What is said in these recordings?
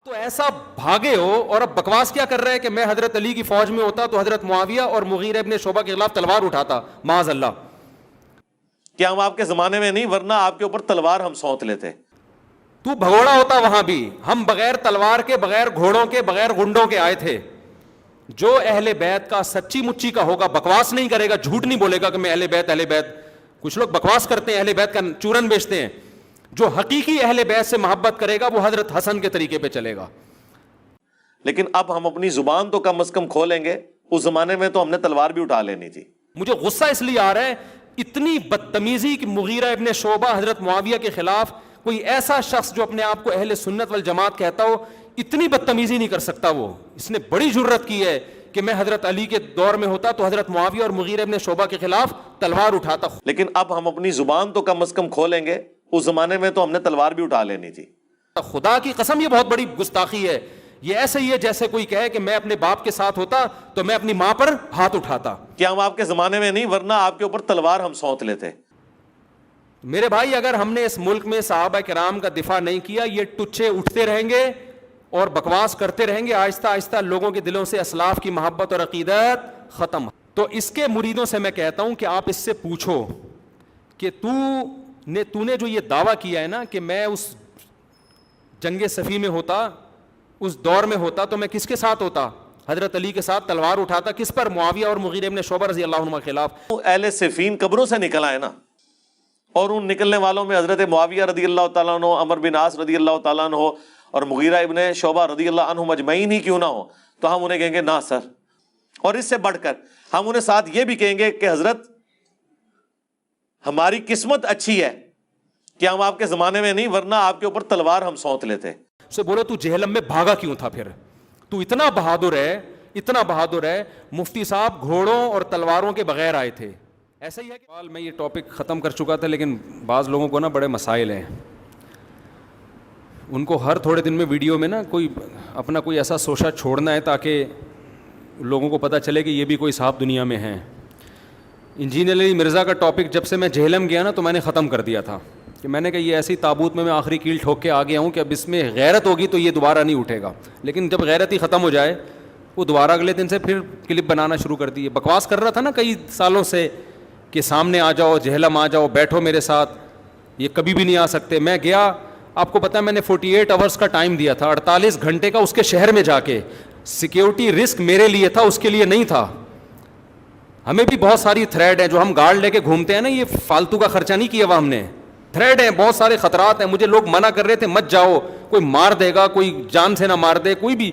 تو ایسا بھاگے ہو اور اب بکواس کیا کر رہے ہیں کہ میں حضرت علی کی فوج میں ہوتا تو حضرت معاویہ اور مغیرہ ابن شعبہ کے خلاف تلوار اٹھاتا، معاذ اللہ. کیا ہم آپ کے زمانے میں نہیں، ورنہ آپ کے اوپر تلوار ہم سونت لیتے. تو بھگوڑا ہوتا وہاں بھی. ہم بغیر تلوار کے، بغیر گھوڑوں کے، بغیر گنڈوں کے آئے تھے. جو اہل بیت کا سچی مچی کا ہوگا، بکواس نہیں کرے گا، جھوٹ نہیں بولے گا کہ میں اہل بیت اہل بیت. کچھ لوگ بکواس کرتے ہیں، اہل بیت کا چورن بیچتے ہیں. جو حقیقی اہل بیت سے محبت کرے گا وہ حضرت حسن کے طریقے پہ چلے گا. لیکن اب ہم اپنی زبان تو کم از کم کھولیں گے. اس زمانے میں تو ہم نے تلوار بھی اٹھا لینی تھی. مجھے غصہ اس لیے آ رہا ہے، اتنی بدتمیزی کہ مغیرہ ابن شعبہ حضرت معاویہ کے خلاف کوئی ایسا شخص جو اپنے آپ کو اہل سنت والجماعت کہتا ہو، اتنی بدتمیزی نہیں کر سکتا. وہ اس نے بڑی جرت کی ہے کہ میں حضرت علی کے دور میں ہوتا تو حضرت معاویہ اور مغیرہ ابن شعبہ کے خلاف تلوار اٹھاتا. لیکن اب ہم اپنی زبان تو کم از کم کھولیں گے. اس زمانے میں تو ہم نے تلوار بھی اٹھا لینی تھی. خدا کی قسم یہ بہت بڑی گستاخی ہے. یہ ایسے ہی ہے جیسے کوئی کہے کہ میں اپنے باپ کے ساتھ ہوتا تو میں اپنی ماں پر ہاتھ اٹھاتا. کیا ہم آپ کے زمانے میں نہیں، ورنہ آپ کے اوپر تلوار ہم سونت لیتے. میرے بھائی، اگر ہم نے اس ملک میں صحابہ کرام کا دفاع نہیں کیا، یہ ٹچے اٹھتے رہیں گے اور بکواس کرتے رہیں گے. آہستہ آہستہ لوگوں کے دلوں سے اسلاف کی محبت اور عقیدت ختم. تو اس کے مریدوں سے میں کہتا ہوں کہ آپ اس سے پوچھو کہ تو نے جو یہ دعویٰ کیا ہے نا کہ میں اس جنگ صفی میں ہوتا، اس دور میں ہوتا، تو میں کس کے ساتھ ہوتا؟ حضرت علی کے ساتھ تلوار اٹھاتا. کس پر؟ معاویہ اور مغیرہ ابن شعبہ رضی اللہ عنہما کے خلاف. اہل صفین قبروں سے نکل آئے نا، اور ان نکلنے والوں میں حضرت معاویہ رضی اللہ تعالیٰ عنہ، عمر بن عاص رضی اللہ تعالیٰ عنہ اور مغیرہ ابن شعبہ رضی اللہ عنہ مجمعین ہی کیوں نہ ہو، تو ہم انہیں کہیں گے نا سر. اور اس سے بڑھ کر ہم انہیں ساتھ یہ بھی کہیں گے کہ حضرت ہماری قسمت اچھی ہے کہ ہم آپ کے زمانے میں نہیں، ورنہ آپ کے اوپر تلوار ہم سونت لیتے. سے بولو تو جہلم میں بھاگا کیوں تھا؟ پھر تو اتنا بہادر ہے، اتنا بہادر ہے. مفتی صاحب گھوڑوں اور تلواروں کے بغیر آئے تھے. ایسا ہی ہے کہ میں یہ ٹاپک ختم کر چکا تھا، لیکن بعض لوگوں کو نا بڑے مسائل ہیں. ان کو ہر تھوڑے دن میں ویڈیو میں نا کوئی اپنا کوئی ایسا سوچا چھوڑنا ہے تاکہ لوگوں کو پتہ چلے کہ یہ بھی کوئی صاحب دنیا میں ہیں. انجینئر علی مرزا کا ٹاپک جب سے میں جہلم گیا نا تو میں نے ختم کر دیا تھا کہ میں نے کہا یہ ایسی تابوت میں آخری کیل ٹھوک کے آ گیا ہوں کہ اب اس میں غیرت ہوگی تو یہ دوبارہ نہیں اٹھے گا. لیکن جب غیرت ہی ختم ہو جائے، وہ دوبارہ اگلے دن سے پھر کلپ بنانا شروع کر دی. بکواس کر رہا تھا نا کئی سالوں سے کہ سامنے آ جاؤ، جہلم آ جاؤ، بیٹھو میرے ساتھ. یہ کبھی بھی نہیں آ سکتے. میں گیا، آپ کو پتہ ہے میں نے 48 آورس کا ٹائم دیا تھا، 48 گھنٹے کا اس کے شہر میں جا کے. سیکیورٹی رسک میرے لیے تھا، اس کے لیے نہیں تھا. ہمیں بھی بہت ساری تھریڈ ہیں جو ہم گارڈ لے کے گھومتے ہیں نا، یہ فالتو کا خرچہ نہیں کیا ہوا ہم نے. تھریڈ ہیں، بہت سارے خطرات ہیں. مجھے لوگ منع کر رہے تھے مت جاؤ، کوئی مار دے گا، کوئی جان سے نہ مار دے، کوئی بھی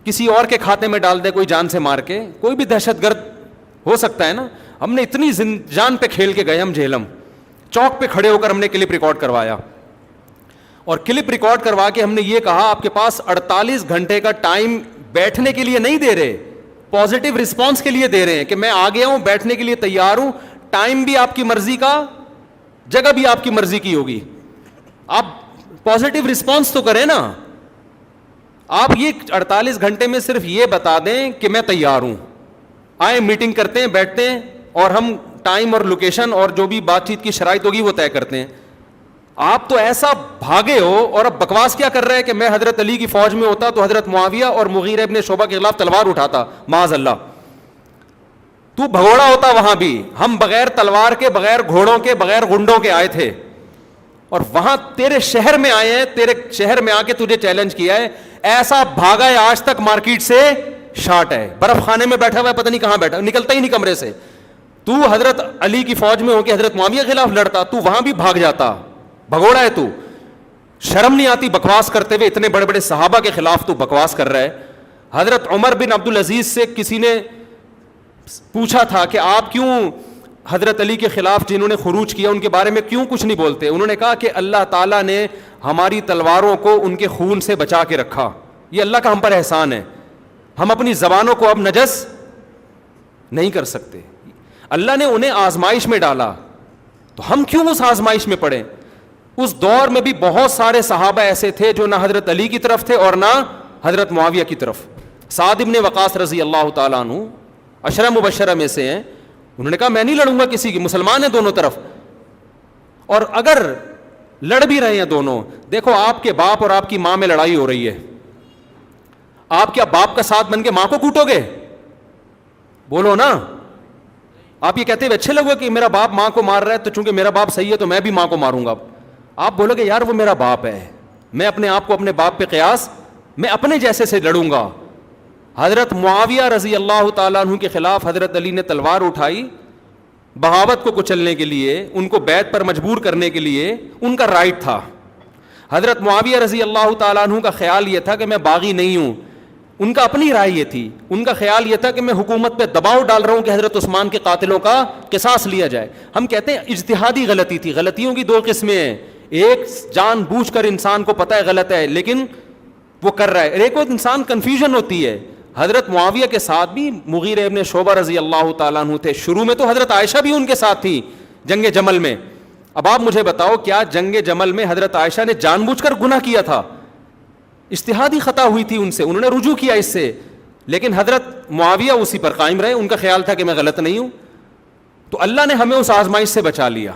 کسی اور کے کھاتے میں ڈال دے کوئی جان سے مار کے، کوئی بھی دہشت گرد ہو سکتا ہے نا. ہم نے اتنی جان پہ کھیل کے گئے. ہم جہلم چوک پہ کھڑے ہو کر ہم نے کلپ ریکارڈ کروایا، اور کلپ ریکارڈ کروا کے ہم نے یہ کہا آپ کے پاس 48 گھنٹے کا ٹائم بیٹھنے کے لیے نہیں دے رہے، پازیٹیو رسپانس کے لیے دے رہے ہیں کہ میں آ گیا ہوں، بیٹھنے کے لیے تیار ہوں. ٹائم بھی آپ کی مرضی کا، جگہ بھی آپ کی مرضی کی ہوگی. آپ پازیٹیو رسپانس تو کریں نا. آپ یہ 48 گھنٹے میں صرف یہ بتا دیں کہ میں تیار ہوں، آئیں میٹنگ کرتے ہیں، بیٹھتے ہیں، اور ہم ٹائم اور لوکیشن اور جو بھی بات چیت کی شرائط ہوگی وہ طے کرتے ہیں. آپ تو ایسا بھاگے ہو اور اب بکواس کیا کر رہے ہیں کہ میں حضرت علی کی فوج میں ہوتا تو حضرت معاویہ اور مغیرہ ابن شعبہ کے خلاف تلوار اٹھاتا، معاذ اللہ. تو بھگوڑا ہوتا وہاں بھی. ہم بغیر تلوار کے، بغیر گھوڑوں کے، بغیر گنڈوں کے آئے تھے، اور وہاں تیرے شہر میں آئے ہیں، تیرے شہر میں آ کے تجھے چیلنج کیا ہے. ایسا بھاگا ہے آج تک مارکیٹ سے شارٹ ہے، برف خانے میں بیٹھا ہوا ہے، پتہ نہیں کہاں بیٹھا، نکلتا ہی نہیں کمرے سے. تو حضرت علی کی فوج میں ہو کے حضرت معاویہ کے خلاف لڑتا، تو وہاں بھی بھاگ جاتا. بھگوڑا ہے تو. شرم نہیں آتی بکواس کرتے ہوئے؟ اتنے بڑے بڑے صحابہ کے خلاف تو بکواس کر رہا ہے. حضرت عمر بن عبدالعزیز سے کسی نے پوچھا تھا کہ آپ کیوں حضرت علی کے خلاف جنہوں نے خروج کیا ان کے بارے میں کیوں کچھ نہیں بولتے؟ انہوں نے کہا کہ اللہ تعالیٰ نے ہماری تلواروں کو ان کے خون سے بچا کے رکھا، یہ اللہ کا ہم پر احسان ہے. ہم اپنی زبانوں کو اب نجس نہیں کر سکتے. اللہ نے انہیں آزمائش میں ڈالا تو ہم کیوں اس آزمائش میں پڑے؟ اس دور میں بھی بہت سارے صحابہ ایسے تھے جو نہ حضرت علی کی طرف تھے اور نہ حضرت معاویہ کی طرف. سعد بن وقاص رضی اللہ تعالیٰ عنہ عشرہ مبشرہ میں سے ہیں. انہوں نے کہا میں نہیں لڑوں گا کسی کی، مسلمان ہیں دونوں طرف، اور اگر لڑ بھی رہے ہیں دونوں، دیکھو آپ کے باپ اور آپ کی ماں میں لڑائی ہو رہی ہے، آپ کیا باپ کا ساتھ بن کے ماں کو کوٹو گے؟ بولو نا. آپ یہ کہتے ہوئے اچھے لگو کہ میرا باپ ماں کو مار رہا ہے تو چونکہ میرا باپ صحیح ہے تو میں بھی ماں کو ماروں گا. آپ بولو گے یار وہ میرا باپ ہے, میں اپنے آپ کو اپنے باپ پہ قیاس میں اپنے جیسے سے لڑوں گا. حضرت معاویہ رضی اللہ تعالیٰ عنہ کے خلاف حضرت علی نے تلوار اٹھائی, بغاوت کو کچلنے کے لیے, ان کو بیعت پر مجبور کرنے کے لیے. ان کا رائٹ تھا. حضرت معاویہ رضی اللہ تعالیٰ عنہ کا خیال یہ تھا کہ میں باغی نہیں ہوں, ان کا اپنی رائے یہ تھی. ان کا خیال یہ تھا کہ میں حکومت پہ دباؤ ڈال رہا ہوں کہ حضرت عثمان کے قاتلوں کا قصاص لیا جائے. ہم کہتے ہیں اجتہادی غلطی تھی. غلطیوں کی دو قسمیں ہیں, ایک جان بوجھ کر انسان کو پتہ ہے غلط ہے لیکن وہ کر رہا ہے, ایک اور انسان کنفیوژن ہوتی ہے. حضرت معاویہ کے ساتھ بھی مغیرہ ابن شعبہ رضی اللہ تعالیٰ عنہ تھے. شروع میں تو حضرت عائشہ بھی ان کے ساتھ تھی جنگ جمل میں. اب آپ مجھے بتاؤ کیا جنگ جمل میں حضرت عائشہ نے جان بوجھ کر گناہ کیا تھا؟ اجتہادی خطا ہوئی تھی ان سے, انہوں نے رجوع کیا اس سے, لیکن حضرت معاویہ اسی پر قائم رہے. ان کا خیال تھا کہ میں غلط نہیں ہوں. تو اللہ نے ہمیں اس آزمائش سے بچا لیا.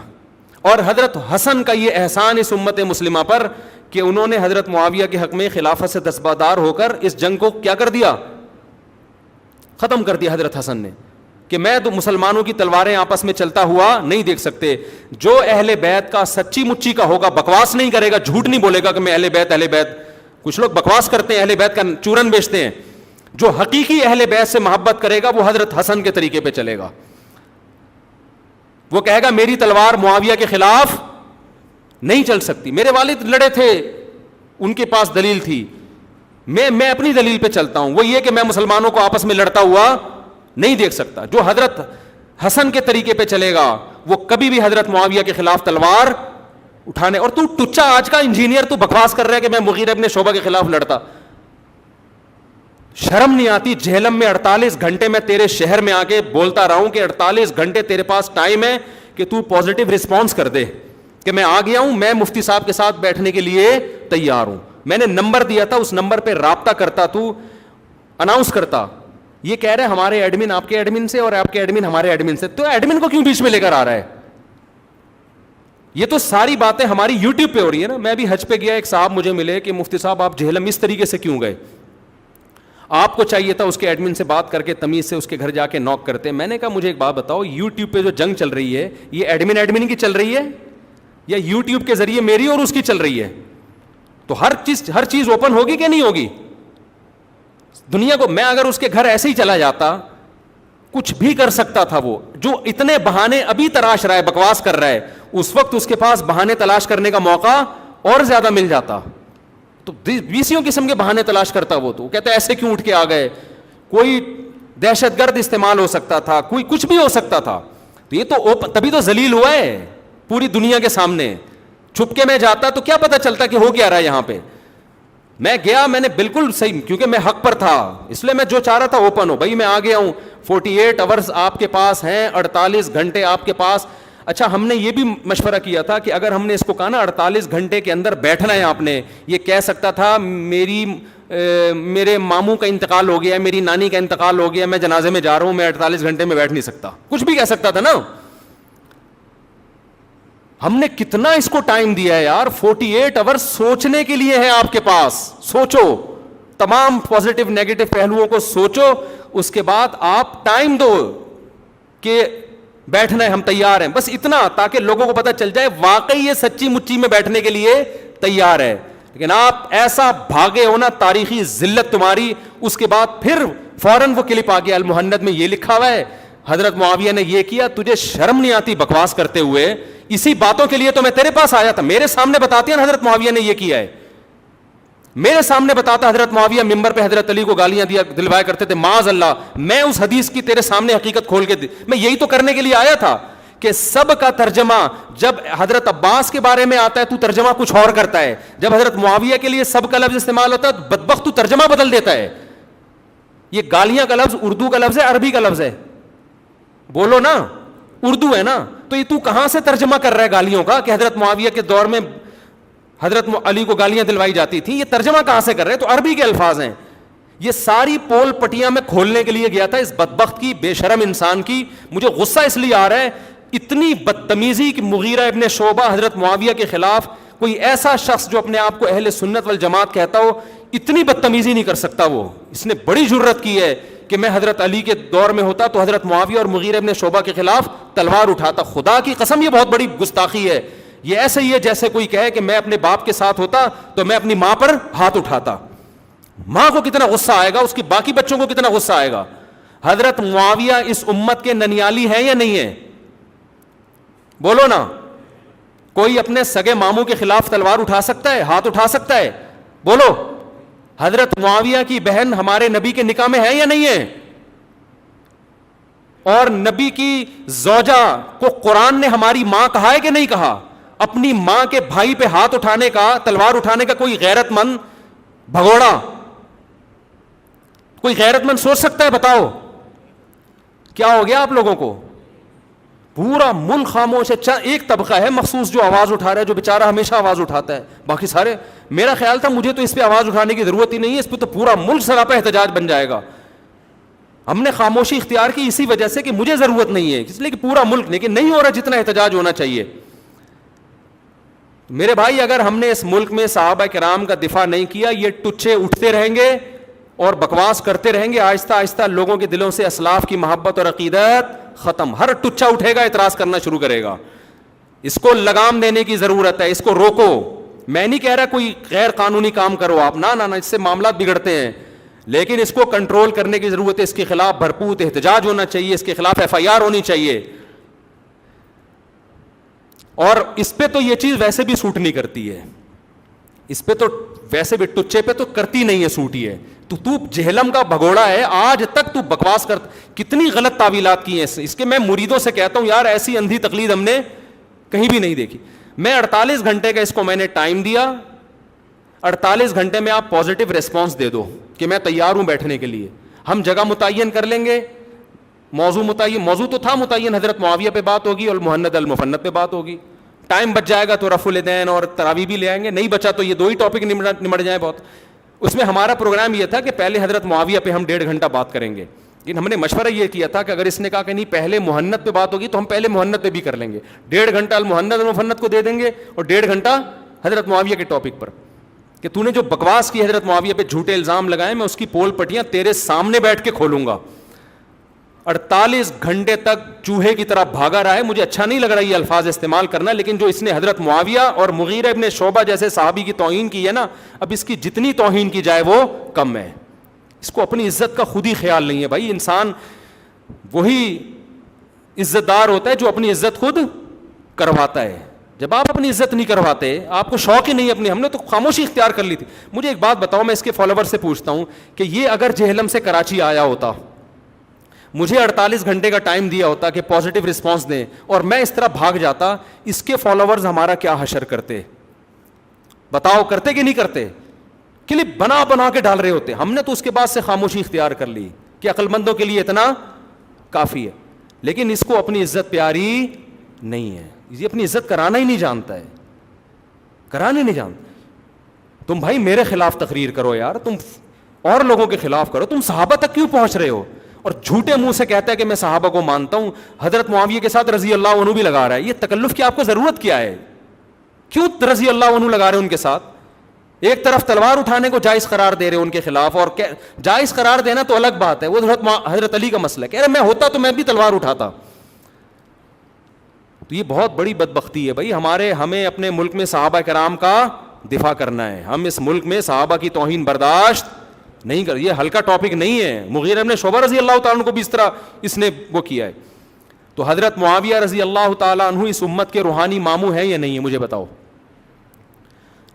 اور حضرت حسن کا یہ احسان اس امت مسلمہ پر کہ انہوں نے حضرت معاویہ کے حق میں خلافت سے دستبردار ہو کر اس جنگ کو کیا کر دیا, ختم کر دیا. حضرت حسن نے کہ میں تو مسلمانوں کی تلواریں آپس میں چلتا ہوا نہیں دیکھ سکتے. جو اہل بیت کا سچی مچی کا ہوگا, بکواس نہیں کرے گا, جھوٹ نہیں بولے گا کہ میں اہل بیت اہل بیت. کچھ لوگ بکواس کرتے ہیں, اہل بیت کا چورن بیچتے ہیں. جو حقیقی اہل بیت سے محبت کرے گا وہ حضرت حسن کے طریقے پہ چلے گا. وہ کہے گا میری تلوار معاویہ کے خلاف نہیں چل سکتی, میرے والد لڑے تھے, ان کے پاس دلیل تھی, میں اپنی دلیل پہ چلتا ہوں. وہ یہ کہ میں مسلمانوں کو آپس میں لڑتا ہوا نہیں دیکھ سکتا. جو حضرت حسن کے طریقے پہ چلے گا وہ کبھی بھی حضرت معاویہ کے خلاف تلوار اٹھانے. اور تو ٹچا آج کا انجینئر تو بکواس کر رہا ہے کہ میں مغیرہ ابن شعبہ کے خلاف لڑتا. شرم نہیں آتی؟ جہلم میں 48 گھنٹے میں تیرے شہر میں آ کے بولتا رہا ہوں کہ 48 گھنٹے تیرے پاس ٹائم ہے کہ تو پازیٹیو رسپانس کر دے کہ میں آ گیا ہوں, میں مفتی صاحب کے ساتھ بیٹھنے کے لیے تیار ہوں. میں نے نمبر دیا تھا, اس نمبر پہ رابطہ کرتا, تو اناؤنس کرتا. یہ کہہ رہے ہمارے ایڈمن آپ کے ایڈمن سے اور آپ کے ایڈمن ہمارے ایڈمن سے, تو ایڈمن کو کیوں بیچ میں لے کر آ رہا ہے؟ یہ تو ساری باتیں ہماری یوٹیوب پہ ہو رہی ہے نا. میں بھی حج پہ گیا, ایک صاحب مجھے ملے کہ مفتی صاحب آپ جہلم اس طریقے سے کیوں گئے؟ آپ کو چاہیے تھا اس کے ایڈمن سے بات کر کے تمیز سے اس کے گھر جا کے نوک کرتے. میں نے کہا مجھے ایک بات بتاؤ, یوٹیوب پہ جو جنگ چل رہی ہے یہ ایڈمن کی چل رہی ہے یا یوٹیوب کے ذریعے میری اور اس کی چل رہی ہے؟ تو ہر چیز اوپن ہوگی کہ نہیں ہوگی دنیا کو؟ میں اگر اس کے گھر ایسے ہی چلا جاتا, کچھ بھی کر سکتا تھا. وہ جو اتنے بہانے ابھی تلاش رہا ہے, بکواس کر رہا ہے, اس وقت اس کے پاس بہانے تلاش کرنے کا موقع اور زیادہ مل جاتا. تو 20 قسم کے بہانے تلاش کرتا وہ. تو کہتا ہے ایسے کیوں اٹھ کے آ گئے, کوئی دہشت گرد استعمال ہو سکتا تھا, کوئی کچھ بھی ہو سکتا تھا. تو یہ تو تبھی تو ذلیل ہوا ہے پوری دنیا کے سامنے. چھپ کے میں جاتا تو کیا پتا چلتا کہ ہو کیا رہا ہے یہاں پہ. میں گیا, میں نے بالکل صحیح, کیونکہ میں حق پر تھا اس لیے میں جو چاہ رہا تھا اوپن ہو. بھائی میں آ گیا ہوں, 48 آورز آپ کے پاس ہیں, 48 گھنٹے آپ کے پاس. اچھا ہم نے یہ بھی مشورہ کیا تھا کہ اگر ہم نے اس کو کہا نا 48 گھنٹے کے اندر بیٹھنا ہے, آپ نے یہ کہہ سکتا تھا میرے ماموں کا انتقال ہو گیا, میری نانی کا انتقال ہو گیا, میں جنازے میں جا رہا ہوں, میں 48 گھنٹے میں بیٹھ نہیں سکتا. کچھ بھی کہہ سکتا تھا نا. ہم نے کتنا اس کو ٹائم دیا ہے یار, 48 آورز سوچنے کے لیے ہے آپ کے پاس. سوچو, تمام پازیٹیو نیگیٹو پہلوؤں کو سوچو, اس کے بعد آپ ٹائم دو کہ بیٹھنا ہے, ہم تیار ہیں. بس اتنا, تاکہ لوگوں کو پتہ چل جائے واقعی یہ سچی مچی میں بیٹھنے کے لیے تیار ہے. لیکن آپ ایسا بھاگے ہو نا, تاریخی ذلت تمہاری. اس کے بعد پھر فوراً وہ کلپ آ گیا, المہند میں یہ لکھا ہوا ہے حضرت معاویہ نے یہ کیا. تجھے شرم نہیں آتی بکواس کرتے ہوئے؟ اسی باتوں کے لیے تو میں تیرے پاس آیا تھا. میرے سامنے بتاتی ہے نا حضرت معاویہ نے یہ کیا ہے, میرے سامنے بتاتا. حضرت معاویہ ممبر پہ حضرت علی کو گالیاں دلوایا کرتے تھے, معاذ اللہ. میں اس حدیث کی تیرے سامنے حقیقت کھول کے میں یہی تو کرنے کے لیے آیا تھا کہ سب کا ترجمہ جب حضرت عباس کے بارے میں آتا ہے تو ترجمہ کچھ اور کرتا ہے, جب حضرت معاویہ کے لیے سب کا لفظ استعمال ہوتا ہے تو بدبخت تو ترجمہ بدل دیتا ہے. یہ گالیاں کا لفظ اردو کا لفظ ہے, عربی کا لفظ ہے؟ بولو نا, اردو ہے نا. تو یہ تو کہاں سے ترجمہ کر رہا ہے گالیوں کا کہ حضرت معاویہ کے دور میں حضرت علی کو گالیاں دلوائی جاتی تھی؟ یہ ترجمہ کہاں سے کر رہے ہیں؟ تو عربی کے الفاظ ہیں. یہ ساری پول پٹیاں میں کھولنے کے لیے گیا تھا اس بدبخت کی, بے شرم انسان کی. مجھے غصہ اس لیے آ رہا ہے, اتنی بدتمیزی کہ مغیرہ ابن شعبہ حضرت معاویہ کے خلاف, کوئی ایسا شخص جو اپنے آپ کو اہل سنت والجماعت کہتا ہو, اتنی بدتمیزی نہیں کر سکتا وہ. اس نے بڑی جرت کی ہے کہ میں حضرت علی کے دور میں ہوتا تو حضرت معاویہ اور مغیرہ ابن شعبہ کے خلاف تلوار اٹھاتا. خدا کی قسم یہ بہت بڑی گستاخی ہے. یہ ایسے ہی ہے جیسے کوئی کہے کہ میں اپنے باپ کے ساتھ ہوتا تو میں اپنی ماں پر ہاتھ اٹھاتا. ماں کو کتنا غصہ آئے گا, اس کی باقی بچوں کو کتنا غصہ آئے گا. حضرت معاویہ اس امت کے ننیالی ہیں یا نہیں ہیں؟ بولو نا. کوئی اپنے سگے ماموں کے خلاف تلوار اٹھا سکتا ہے, ہاتھ اٹھا سکتا ہے؟ بولو. حضرت معاویہ کی بہن ہمارے نبی کے نکاح میں ہے یا نہیں ہے؟ اور نبی کی زوجہ کو قرآن نے ہماری ماں کہا ہے کہ نہیں کہا؟ اپنی ماں کے بھائی پہ ہاتھ اٹھانے کا, تلوار اٹھانے کا کوئی غیرت مند بھگوڑا, کوئی غیرت مند سوچ سکتا ہے؟ بتاؤ کیا ہو گیا آپ لوگوں کو؟ پورا ملک خاموش ہے. ایک طبقہ ہے مخصوص جو آواز اٹھا رہا ہے, جو بیچارہ ہمیشہ آواز اٹھاتا ہے. باقی سارے, میرا خیال تھا مجھے تو اس پہ آواز اٹھانے کی ضرورت ہی نہیں ہے, اس پہ تو پورا ملک سراپا احتجاج بن جائے گا. ہم نے خاموشی اختیار کی اسی وجہ سے کہ مجھے ضرورت نہیں ہے, اس لیے کہ پورا ملک, لیکن نہیں ہو رہا جتنا احتجاج ہونا چاہیے. میرے بھائی, اگر ہم نے اس ملک میں صحابہ کرام کا دفاع نہیں کیا, یہ ٹچے اٹھتے رہیں گے اور بکواس کرتے رہیں گے. آہستہ آہستہ لوگوں کے دلوں سے اسلاف کی محبت اور عقیدت ختم. ہر ٹچا اٹھے گا, اعتراض کرنا شروع کرے گا. اس کو لگام دینے کی ضرورت ہے, اس کو روکو. میں نہیں کہہ رہا کوئی غیر قانونی کام کرو آپ, نہ, اس سے معاملات بگڑتے ہیں, لیکن اس کو کنٹرول کرنے کی ضرورت ہے. اس کے خلاف بھرپور احتجاج ہونا چاہیے, اس کے خلاف FIR ہونی چاہیے. اور اس پہ تو یہ چیز ویسے بھی سوٹ نہیں کرتی ہے, اس پہ تو ویسے بھی ٹچے پہ تو کرتی نہیں ہے سوٹ. ہی ہے تو جہلم کا بھگوڑا ہے, آج تک تو بکواس کر, کتنی غلط تعویلات کی ہیں اس کے. میں مریدوں سے کہتا ہوں یار ایسی اندھی تقلید ہم نے کہیں بھی نہیں دیکھی. میں 48 گھنٹے کا اس کو میں نے ٹائم دیا, 48 گھنٹے میں آپ پازیٹیو ریسپانس دے دو کہ میں تیار ہوں بیٹھنے کے لیے. ہم جگہ متعین کر لیں گے, موضوع تو تھا متعین, حضرت معاویہ پہ بات ہوگی اور محند المفند پہ بات ہوگی. ٹائم بچ جائے گا تو رفع الیدین اور تراویح بھی لے آئیں گے, نہیں بچا تو یہ 2 ہی ٹاپک نمٹ جائیں بہت. اس میں ہمارا پروگرام یہ تھا کہ پہلے حضرت معاویہ پہ ہم 1.5 گھنٹہ بات کریں گے, لیکن ہم نے مشورہ یہ کیا تھا کہ اگر اس نے کہا کہ نہیں پہلے محنت پہ بات ہوگی تو ہم پہلے محنت پہ بھی کر لیں گے. 1.5 گھنٹہ المحند المفند کو دے دیں گے اور 1.5 گھنٹہ حضرت معاویہ کے ٹاپک پر, کہ تو نے جو بکواس کی حضرت معاویہ پہ جھوٹے الزام لگائے, میں اس کی پول پٹیاں تیرے سامنے بیٹھ کے کھولوں گا. 48 گھنٹے تک چوہے کی طرح بھاگا رہا ہے. مجھے اچھا نہیں لگ رہا یہ الفاظ استعمال کرنا, لیکن جو اس نے حضرت معاویہ اور مغیرہ ابن شعبہ جیسے صحابی کی توہین کی ہے نا, اب اس کی جتنی توہین کی جائے وہ کم ہے. اس کو اپنی عزت کا خود ہی خیال نہیں ہے. بھائی انسان وہی عزت دار ہوتا ہے جو اپنی عزت خود کرواتا ہے. جب آپ اپنی عزت نہیں کرواتے, آپ کو شوق ہی نہیں اپنی, ہم نے تو خاموشی اختیار کر لی تھی. مجھے ایک بات بتاؤ, میں اس کے فالوور سے پوچھتا ہوں کہ یہ اگر جہلم سے کراچی آیا ہوتا, مجھے 48 گھنٹے کا ٹائم دیا ہوتا کہ پازیٹیو رسپانس دیں, اور میں اس طرح بھاگ جاتا, اس کے فالوورز ہمارا کیا حشر کرتے؟ بتاؤ, کرتے کہ نہیں کرتے؟ کلپ بنا بنا کے ڈال رہے ہوتے. ہم نے تو اس کے بعد سے خاموشی اختیار کر لی کہ عقل مندوں کے لیے اتنا کافی ہے. لیکن اس کو اپنی عزت پیاری نہیں ہے, یہ اپنی عزت کرانا ہی نہیں جانتا ہے, کرانے نہیں جانتا. تم بھائی میرے خلاف تقریر کرو یار, تم اور لوگوں کے خلاف کرو, تم صحابہ تک کیوں پہنچ رہے ہو؟ اور جھوٹے منہ سے کہتا ہے کہ میں صحابہ کو مانتا ہوں, حضرت معاویہ کے ساتھ رضی اللہ عنہ بھی لگا رہا ہے. یہ تکلف کی آپ کو ضرورت کیا ہے؟ کیوں رضی اللہ عنہ لگا رہے ان کے ساتھ؟ ایک طرف تلوار اٹھانے کو جائز قرار دے رہے ان کے خلاف, اور جائز قرار دینا تو الگ بات ہے, وہ حضرت علی کا مسئلہ. کہہ رہے میں ہوتا تو میں بھی تلوار اٹھاتا. تو یہ بہت بڑی بدبختی ہے بھائی. ہمیں اپنے ملک میں صحابہ کرام کا دفاع کرنا ہے. ہم اس ملک میں صحابہ کی توہین برداشت نہیں کر, یہ ہلکا ٹاپک نہیں ہے. مغیرہ ابن شعبہ رضی اللہ تعالیٰ عنہ کو بھی اس طرح اس نے وہ کیا ہے. تو حضرت معاویہ رضی اللہ تعالیٰ عنہ اس امت کے روحانی ماموں ہیں یا نہیں ہے؟ مجھے بتاؤ.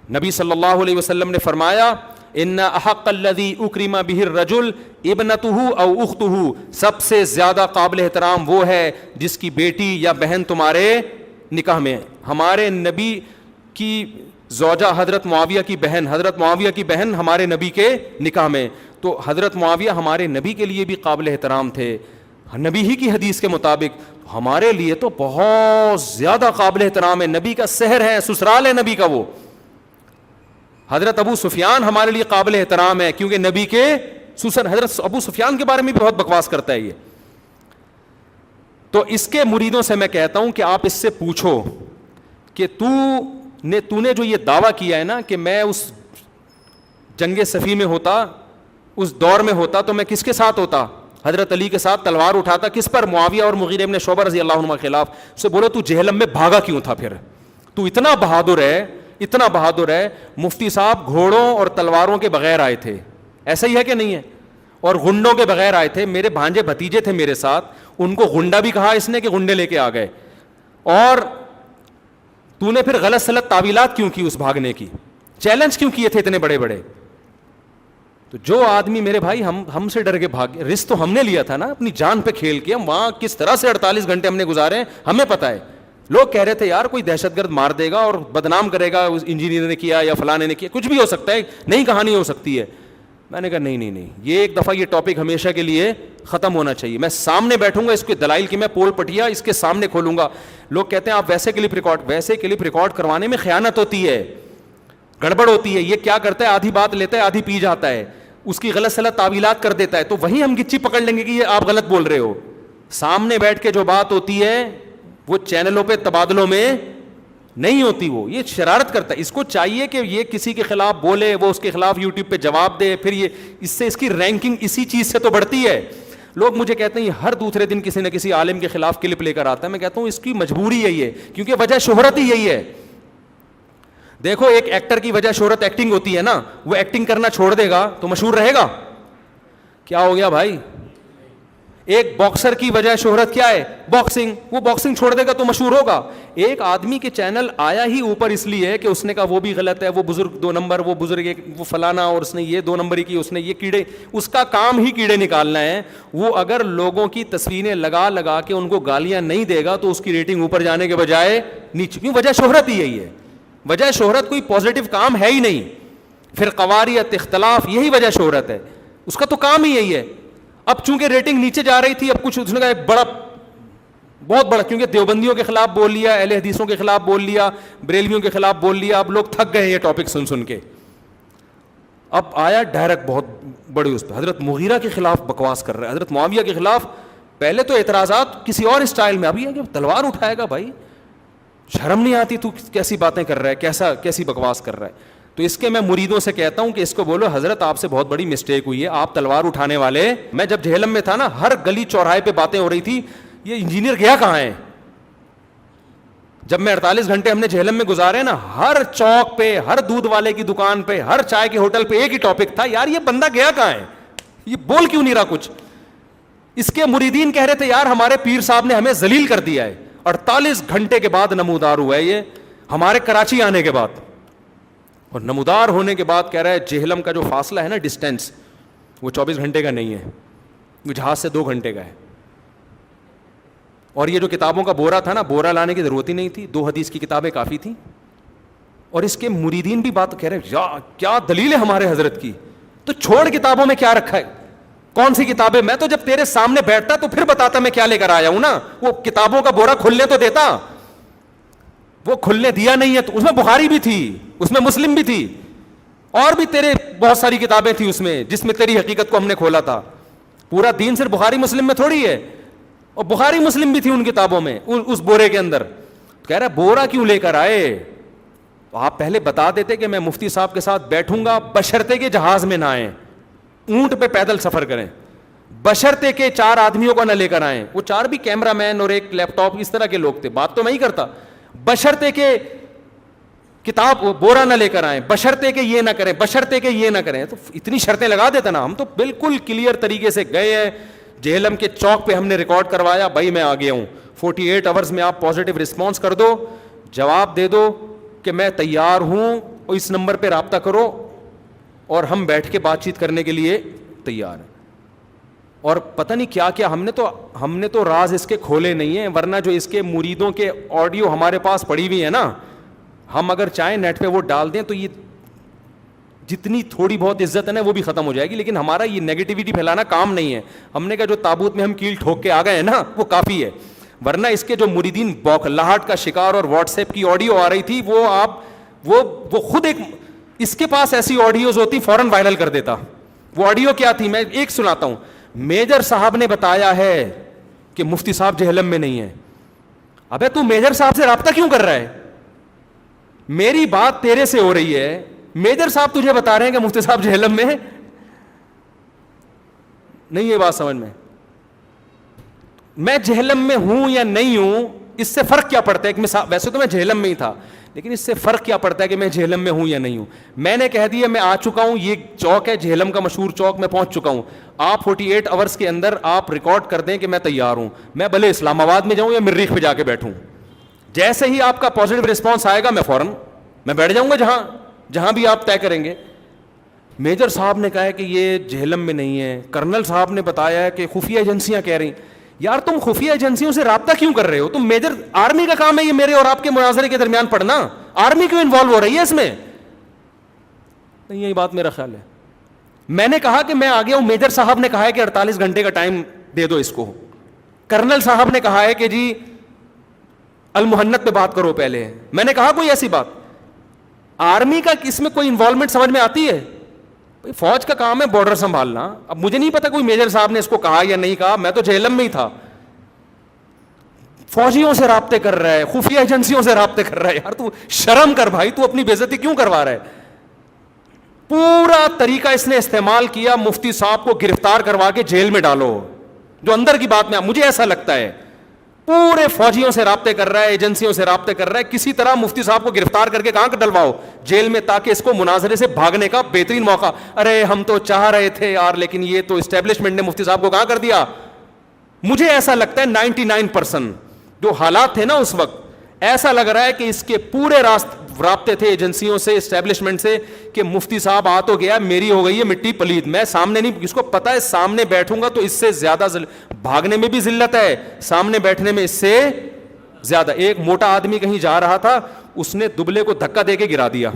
نبی صلی اللہ علیہ وسلم نے فرمایا ان احق الذی اکرم بہ الرجل ابنتہ او اختہ, سب سے زیادہ قابل احترام وہ ہے جس کی بیٹی یا بہن تمہارے نکاح میں. ہمارے نبی کی زوجہ حضرت معاویہ کی بہن ہمارے نبی کے نکاح میں. تو حضرت معاویہ ہمارے نبی کے لیے بھی قابل احترام تھے, نبی ہی کی حدیث کے مطابق. ہمارے لیے تو بہت زیادہ قابل احترام ہے, نبی کا سحر ہے, سسرال ہے نبی کا. وہ حضرت ابو سفیان ہمارے لیے قابل احترام ہے کیونکہ نبی کے سسر. حضرت ابو سفیان کے بارے میں بھی بہت بکواس کرتا ہے یہ. تو اس کے مریدوں سے میں کہتا ہوں کہ آپ اس سے پوچھو کہ تو نے جو یہ دعویٰ کیا ہے نا کہ میں اس جنگ صفی میں ہوتا, اس دور میں ہوتا, تو میں کس کے ساتھ ہوتا؟ حضرت علی کے ساتھ تلوار اٹھاتا. کس پر؟ معاویہ اور مغیرہ ابن شعبہ رضی اللہ عنہما کے خلاف. اسے بولو تو جہلم میں بھاگا کیوں تھا؟ پھر تو اتنا بہادر ہے, اتنا بہادر ہے. مفتی صاحب گھوڑوں اور تلواروں کے بغیر آئے تھے, ایسا ہی ہے کہ نہیں ہے؟ اور غنڈوں کے بغیر آئے تھے. میرے بھانجے بھتیجے تھے میرے ساتھ, ان کو غنڈا بھی کہا اس نے کہ غنڈے لے کے آ گئے. اور تو نے پھر غلط سلط تعویلات کیوں کی اس بھاگنے کی؟ چیلنج کیوں کیے تھے اتنے بڑے بڑے؟ تو جو آدمی میرے بھائی ہم سے ڈر کے بھاگ, رسک تو ہم نے لیا تھا نا, اپنی جان پہ کھیل کے. ہم وہاں کس طرح سے 48 گھنٹے ہم نے گزارے ہیں ہمیں پتہ ہے. لوگ کہہ رہے تھے یار کوئی دہشت گرد مار دے گا اور بدنام کرے گا, انجینئر نے کیا یا فلانے نے کیا, کچھ بھی ہو سکتا ہے, نئی کہانی ہو سکتی ہے. میں نے کہا نہیں, یہ ایک دفعہ یہ ٹاپک ہمیشہ کے لیے ختم ہونا چاہیے. میں سامنے بیٹھوں گا, اس کے دلائل کی میں پول پٹیا اس کے سامنے کھولوں گا. لوگ کہتے ہیں آپ ویسے کلپ ریکارڈ کروانے میں خیانت ہوتی ہے, گڑبڑ ہوتی ہے. یہ کیا کرتا ہے, آدھی بات لیتا ہے آدھی پی جاتا ہے, اس کی غلط سلط تعویلات کر دیتا ہے. تو وہیں ہم گچی پکڑ لیں گے کہ یہ آپ غلط بول رہے ہو. سامنے بیٹھ کے جو بات ہوتی ہے وہ چینلوں پہ تبادلوں میں نہیں ہوتی. وہ یہ شرارت کرتا ہے. اس کو چاہیے کہ یہ کسی کے خلاف بولے, وہ اس کے خلاف یوٹیوب پہ جواب دے, پھر یہ اس سے اس کی رینکنگ اسی چیز سے تو بڑھتی ہے. لوگ مجھے کہتے ہیں یہ ہر دوسرے دن کسی نہ کسی عالم کے خلاف کلپ لے کر آتا ہے. میں کہتا ہوں اس کی مجبوری یہی ہے, کیونکہ وجہ شہرت ہی یہی ہے. دیکھو ایک ایکٹر کی وجہ شہرت ایکٹنگ ہوتی ہے نا, وہ ایکٹنگ کرنا چھوڑ دے گا تو مشہور رہے گا؟ کیا ہو گیا بھائی؟ ایک باکسر کی وجہ شہرت کیا ہے؟ باکسنگ. وہ باکسنگ چھوڑ دے گا تو مشہور ہوگا. ایک آدمی کے چینل آیا ہی اوپر اس لیے کہ اس نے کہا وہ بھی غلط ہے, وہ بزرگ 2 نمبر, وہ بزرگ ایک, وہ فلانا, اور اس نے یہ 2 نمبری کی, اس نے یہ کیڑے, اس کا کام ہی کیڑے نکالنا ہے. وہ اگر لوگوں کی تصویریں لگا کے ان کو گالیاں نہیں دے گا تو اس کی ریٹنگ اوپر جانے کے بجائے نیچے. کیوں؟ وجہ شہرت ہی یہی ہے. وجہ شہرت کوئی پازیٹیو کام ہے ہی نہیں. پھر قواریت, اختلاف, یہی وجہ شہرت ہے. اس کا تو کام ہی یہی ہے. اب چونکہ ریٹنگ نیچے جا رہی تھی, اب کچھ اس نے کہا ایک بہت بڑا, کیونکہ دیوبندیوں کے خلاف بول لیا, اہل حدیثوں کے خلاف بول لیا, بریلویوں کے خلاف بول لیا. اب لوگ تھک گئے یہ ٹاپک سن کے. اب آیا ڈائریکٹ بہت بڑی اس پہ, حضرت مغیرہ کے خلاف بکواس کر رہا ہے, حضرت معاویہ کے خلاف. پہلے تو اعتراضات کسی اور اسٹائل میں, ابھی ہے کہ تلوار اٹھائے گا. بھائی شرم نہیں آتی؟ تو کیسی باتیں کر رہا ہے, کیسی بکواس کر رہا ہے. تو اس کے میں مریدوں سے کہتا ہوں کہ اس کو بولو حضرت آپ سے بہت بڑی مسٹیک ہوئی ہے, آپ تلوار اٹھانے والے. میں جب جہلم میں تھا نا, ہر گلی چوراہے پہ باتیں ہو رہی تھی یہ انجینئر گیا کہاں ہے. جب میں 48 گھنٹے ہم نے جہلم میں گزارے نا, ہر چوک پہ, ہر دودھ والے کی دکان پہ, ہر چائے کے ہوٹل پہ ایک ہی ٹاپک تھا, یار یہ بندہ گیا کہاں ہے, یہ بول کیوں نہیں رہا کچھ. اس کے مریدین کہہ رہے تھے یار ہمارے پیر صاحب نے ہمیں ذلیل کر دیا ہے. 48 گھنٹے کے بعد نمودار ہوا ہے یہ, ہمارے کراچی آنے کے بعد. اور نمودار ہونے کے بعد کہہ رہا ہے جہلم کا جو فاصلہ ہے نا, ڈسٹینس, وہ 24 گھنٹے کا نہیں ہے, وہ جہاز سے 2 گھنٹے کا ہے. اور یہ جو کتابوں کا بورا تھا نا, بورا لانے کی ضرورت ہی نہیں تھی, 2 حدیث کی کتابیں کافی تھیں. اور اس کے مریدین بھی بات کہہ رہے ہیں کیا دلیل ہے ہمارے حضرت کی, تو چھوڑ کتابوں میں کیا رکھا ہے, کون سی کتابیں. میں تو جب تیرے سامنے بیٹھتا تو پھر بتاتا میں کیا لے کر آیا ہوں نا. وہ کتابوں کا بورا کھلنے تو دیتا, وہ کھلنے دیا نہیں ہے. تو اس میں بخاری بھی تھی, اس میں مسلم بھی تھی, اور بھی تیرے بہت ساری کتابیں تھی اس میں, جس میں تیری حقیقت کو ہم نے کھولا تھا. پورا دین صرف بخاری مسلم میں تھوڑی ہے, اور بخاری مسلم بھی تھی ان کتابوں میں, اس بورے کے اندر. کہہ رہا بورا کیوں لے کر آئے؟ آپ پہلے بتا دیتے کہ میں مفتی صاحب کے ساتھ بیٹھوں گا, بشرطے کے جہاز میں نہ آئیں, اونٹ پہ پیدل سفر کریں, بشرطے کے 4 آدمیوں کو نہ لے کر آئیں. وہ 4 بھی کیمرہ مین اور ایک لیپ ٹاپ, اس طرح کے لوگ تھے. بات تو میں ہی کرتا, بشرطے کے کتاب بورا نہ لے کر آئیں, بشرطے کے یہ نہ کریں, بشرطے کے یہ نہ کریں. تو اتنی شرطیں لگا دیتا نا. ہم تو بالکل کلیئر طریقے سے گئے ہیں جہلم کے چوک پہ, ہم نے ریکارڈ کروایا, بھائی میں آ گیا ہوں, 48 آورز میں آپ پازیٹیو رسپانس کر دو, جواب دے دو کہ میں تیار ہوں, اور اس نمبر پہ رابطہ کرو, اور ہم بیٹھ کے بات چیت کرنے کے لیے تیار ہیں. اور پتہ نہیں کیا کیا ہم نے تو راز اس کے کھولے نہیں ہیں, ورنہ جو اس کے مریدوں کے آڈیو ہمارے پاس پڑی ہوئی ہے نا, ہم اگر چاہیں نیٹ پہ وہ ڈال دیں تو یہ جتنی تھوڑی بہت عزت ہے نا وہ بھی ختم ہو جائے گی. لیکن ہمارا یہ نیگیٹیوٹی پھیلانا کام نہیں ہے. ہم نے کہا جو تابوت میں ہم کیل ٹھوک کے آ گئے ہیں نا وہ کافی ہے. ورنہ اس کے جو مریدین بوکھلاہٹ کا شکار, اور واٹس ایپ کی آڈیو آ رہی تھی, وہ خود ایک, اس کے پاس ایسی آڈیوز ہوتی فوراً وائرل کر دیتا. وہ آڈیو کیا تھی, میں ایک سناتا ہوں. میجر صاحب نے بتایا ہے کہ مفتی صاحب جہلم میں نہیں ہے. ابے تو میجر صاحب سے رابطہ کیوں کر رہا ہے؟ میری بات تیرے سے ہو رہی ہے, میجر صاحب تجھے بتا رہے ہیں کہ مفتی صاحب جہلم میں نہیں. یہ بات سمجھ میں جہلم میں ہوں یا نہیں ہوں اس سے فرق کیا پڑتا ہے؟ ایک مثال، ویسے تو میں جہلم میں ہی تھا، لیکن اس سے فرق کیا پڑتا ہے کہ میں جہلم میں ہوں یا نہیں ہوں؟ میں نے کہہ دیا میں آ چکا ہوں، یہ چوک ہے جہلم کا مشہور چوک، میں پہنچ چکا ہوں. آپ 48 آورس کے اندر آپ ریکارڈ کر دیں کہ میں تیار ہوں، میں بھلے اسلام آباد میں جاؤں یا مریخ پہ جا کے بیٹھوں. جیسے ہی آپ کا پازیٹیو رسپانس آئے گا میں فوراً میں بیٹھ جاؤں گا جہاں بھی آپ طے کریں گے. میجر صاحب نے کہا ہے کہ یہ جہلم میں نہیں ہے، کرنل صاحب نے بتایا ہے کہ خفیہ ایجنسیاں کہہ رہی. یار تم خفیہ ایجنسیوں سے رابطہ کیوں کر رہے ہو؟ تم میجر، آرمی کا کام ہے یہ میرے اور آپ کے مناظرے کے درمیان پڑھنا، آرمی کیوں انوالو ہو رہی ہے اس میں؟ نہیں، یہی بات میرا خیال ہے. میں نے کہا کہ میں آ گیا ہوں، میجر صاحب نے کہا ہے کہ 48 گھنٹے کا ٹائم دے دو اس کو، کرنل صاحب نے کہا ہے کہ جی المحنت پہ بات کرو پہلے. میں نے کہا کوئی ایسی بات آرمی کا اس میں کوئی انوالومنٹ سمجھ میں آتی ہے؟ فوج کا کام ہے بارڈر سنبھالنا. اب مجھے نہیں پتا کوئی میجر صاحب نے اس کو کہا یا نہیں کہا، میں تو جہلم میں ہی تھا. فوجیوں سے رابطے کر رہا ہے، خفیہ ایجنسیوں سے رابطے کر رہا ہے. یار تو شرم کر بھائی، تو اپنی بے عزتی کیوں کروا رہا ہے؟ پورا طریقہ اس نے استعمال کیا مفتی صاحب کو گرفتار کروا کے جیل میں ڈالو. جو اندر کی بات میں مجھے ایسا لگتا ہے پورے فوجیوں سے رابطے کر رہا ہے، ایجنسیوں سے رابطے کر رہا ہے، کسی طرح مفتی صاحب کو گرفتار کر کے کہاں ڈلواؤ؟ جیل میں، تاکہ اس کو مناظرے سے بھاگنے کا بہترین موقع. ارے ہم تو چاہ رہے تھے یار، لیکن یہ تو اسٹیبلشمنٹ نے مفتی صاحب کو کہاں کر دیا. مجھے ایسا لگتا ہے 99% جو حالات تھے نا اس وقت، ایسا لگ رہا ہے کہ اس کے پورے رابطے تھے ایجنسیوں سے، اسٹیبلشمنٹ سے، کہ مفتی صاحب آ تو گیا، میری ہو گئی ہے مٹی پلید، میں سامنے نہیں، اس کو پتا ہے سامنے بیٹھوں گا تو اس سے زیادہ بھاگنے میں بھی ذلت ہے، سامنے بیٹھنے میں اس سے زیادہ. ایک موٹا آدمی کہیں جا رہا تھا، اس نے دبلے کو دھکا دے کے گرا دیا.